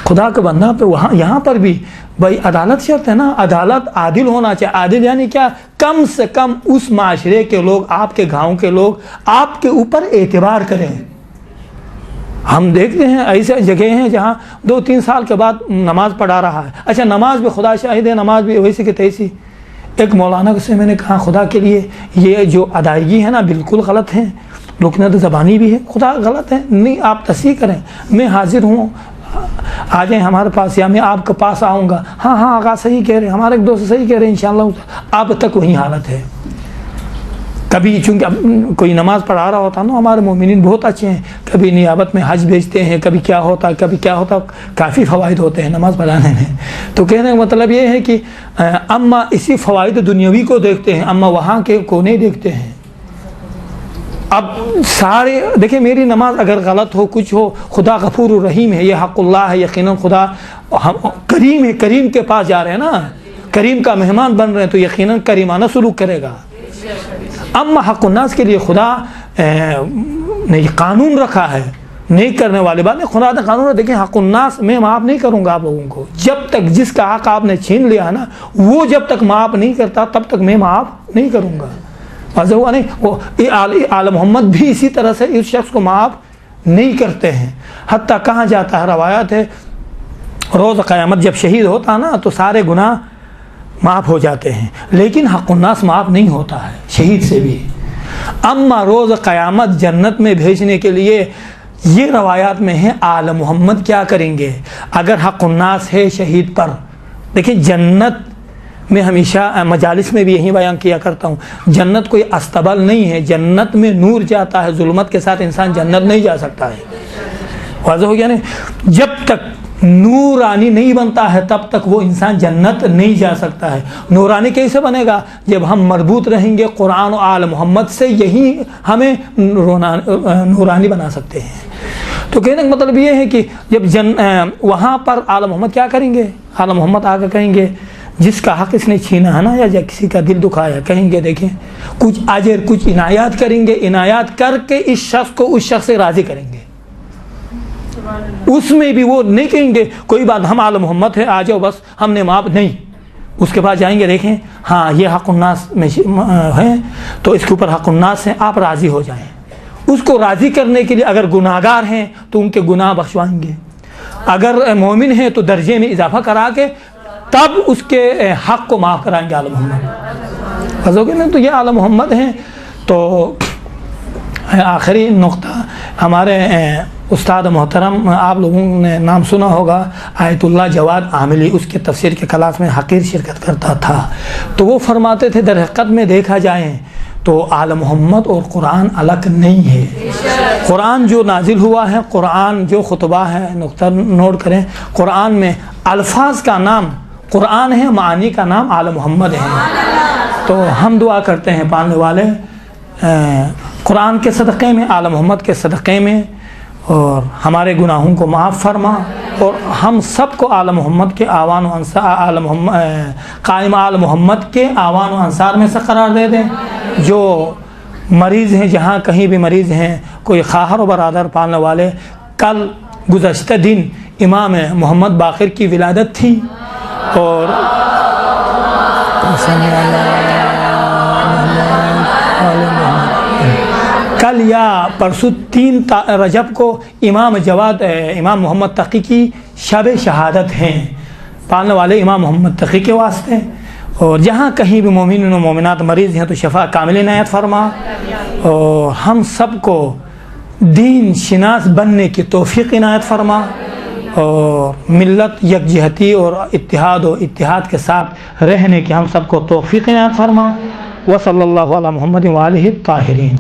خدا کا بندہ پہ وہاں یہاں پر بھی بھائی عدالت شرط ہے نا. عدالت عادل ہونا چاہیے. عادل یعنی کیا, کم سے کم اس معاشرے کے لوگ, آپ کے گاؤں کے لوگ آپ کے اوپر اعتبار کریں. ہم دیکھتے ہیں ایسے جگہ ہیں جہاں 2-3 سال کے بعد نماز پڑھا رہا ہے. اچھا نماز بھی خدا شاہد ہے, نماز بھی ویسی کہ تیسی. ایک مولانا سے میں نے کہا خدا کے لیے یہ جو ادائیگی ہے نا بالکل غلط ہے, رکنت زبانی بھی ہے, خدا غلط ہے. نہیں آپ تصحیح کریں, میں حاضر ہوں, آ جائیں ہمارے پاس یا میں آپ کے پاس آؤں گا. ہاں آقا صحیح کہہ رہے ہیں, ہمارے ایک دوست صحیح کہہ رہے ہیں انشاءاللہ. اب تک وہی حالت ہے. کبھی چونکہ کوئی نماز پڑھا رہا ہوتا نا, ہمارے مومنین بہت اچھے ہیں, کبھی نیابت میں حج بھیجتے ہیں, کبھی کیا ہوتا, کافی فوائد ہوتے ہیں نماز پڑھانے میں. تو کہنے کا مطلب یہ ہے کہ اما اسی فوائد دنیاوی کو دیکھتے ہیں, اما وہاں کے کو نہیں دیکھتے ہیں. اب سارے دیکھیں میری نماز اگر غلط ہو کچھ ہو, خدا غفور الرحیم ہے, یہ حق اللہ ہے. یقیناً خدا کریم ہے, کریم کے پاس جا رہے ہیں نا, کریم کا مہمان بن رہے ہیں, تو یقیناً کریمانہ سلوک کرے گا. اما حق الناس کے لیے خدا نے قانون رکھا ہے, نہیں کرنے والی بات نہیں. خدا نے قانون دیکھیں حق الناس میں معاف نہیں کروں گا آپ لوگوں کو. جب تک جس کا حق آپ نے چھین لیا ہے نا, وہ جب تک معاف نہیں کرتا تب تک میں معاف نہیں کروں گا. واضح ہوا نہیں. وہ آل محمد بھی اسی طرح سے اس شخص کو معاف نہیں کرتے ہیں. حتیٰ کہاں جاتا ہے, روایت ہے روز قیامت جب شہید ہوتا نا تو سارے گناہ معاف ہو جاتے ہیں, لیکن حق الناس معاف نہیں ہوتا ہے شہید سے بھی. اما روز قیامت جنت میں بھیجنے کے لیے یہ روایات میں ہے آل محمد کیا کریں گے اگر حق الناس ہے شہید پر. دیکھیں جنت میں ہمیشہ مجالس میں بھی یہی بیان کیا کرتا ہوں, جنت کوئی استبل نہیں ہے. جنت میں نور جاتا ہے, ظلمت کے ساتھ انسان جنت نہیں جا سکتا ہے. واضح ہو گیا نہیں. جب تک نورانی نہیں بنتا ہے تب تک وہ انسان جنت نہیں جا سکتا ہے. نورانی کیسے بنے گا, جب ہم مربوط رہیں گے قرآن و آل محمد سے, یہی ہمیں نورانی بنا سکتے ہیں. تو کہنے کا مطلب یہ ہے کہ جب وہاں پر آل محمد کیا کریں گے, آل محمد آ کر کہیں گے جس کا حق اس نے چھینا ہے نا, یا کسی کا دل دکھایا, کہیں گے دیکھیں کچھ اجر کچھ عنایات کریں گے, عنایات کر کے اس شخص کو اس شخص سے راضی کریں گے. اس میں بھی وہ نہیں کہیں گے کوئی بات ہم آل محمد ہے آ جاؤ بس ہم نے معاف نہیں. اس کے پاس جائیں گے, دیکھیں ہاں یہ حق الناس میں ہے تو اس کے اوپر حق الناس ہے, آپ راضی ہو جائیں. اس کو راضی کرنے کے لیے اگر گناہ گار ہیں تو ان کے گناہ بخشوائیں گے, اگر مومن ہیں تو درجے میں اضافہ کرا کے تب اس کے حق کو معاف کرائیں گے آل محمد. تو یہ آل محمد ہیں. تو آخری نقطہ, ہمارے استاد محترم آپ لوگوں نے نام سنا ہوگا آیت اللہ جواد عاملی, اس کے تفسیر کے کلاس میں حقیر شرکت کرتا تھا. تو وہ فرماتے تھے در حقیقت میں دیکھا جائے تو آل محمد اور قرآن الگ نہیں ہے. قرآن جو نازل ہوا ہے, قرآن جو خطبہ ہے, نقطہ نوٹ کریں, قرآن میں الفاظ کا نام قرآن ہے, معانی کا نام آل محمد ہے. تو ہم دعا کرتے ہیں پالنے والے قرآن کے صدقے میں, آل محمد کے صدقے میں, اور ہمارے گناہوں کو معاف فرما, اور ہم سب کو آل محمد کے آوان و انصار, قائم آل محمد کے آوان و انصار میں سے قرار دے دیں. جو مریض ہیں, جہاں کہیں بھی مریض ہیں, کوئی خواہر و برادر پالنے والے, کل گزشتہ دن امام محمد باقر کی ولادت تھی, اور کل یا پرسوں 3 رجب کو امام محمد تقی کی شب شہادت ہیں. پالنے والے امام محمد تقی کے واسطے, اور جہاں کہیں بھی مومنین و مومنات مریض ہیں تو شفا کامل عنایت فرما. اور ہم سب کو دین شناس بننے کی توفیق عنایت فرما، اور ملت یکجہتی اور اتحاد کے ساتھ رہنے کی ہم سب کو توفیق عنایت فرما۔ وصلی اللہ علی محمد وآلہ الطاہرین۔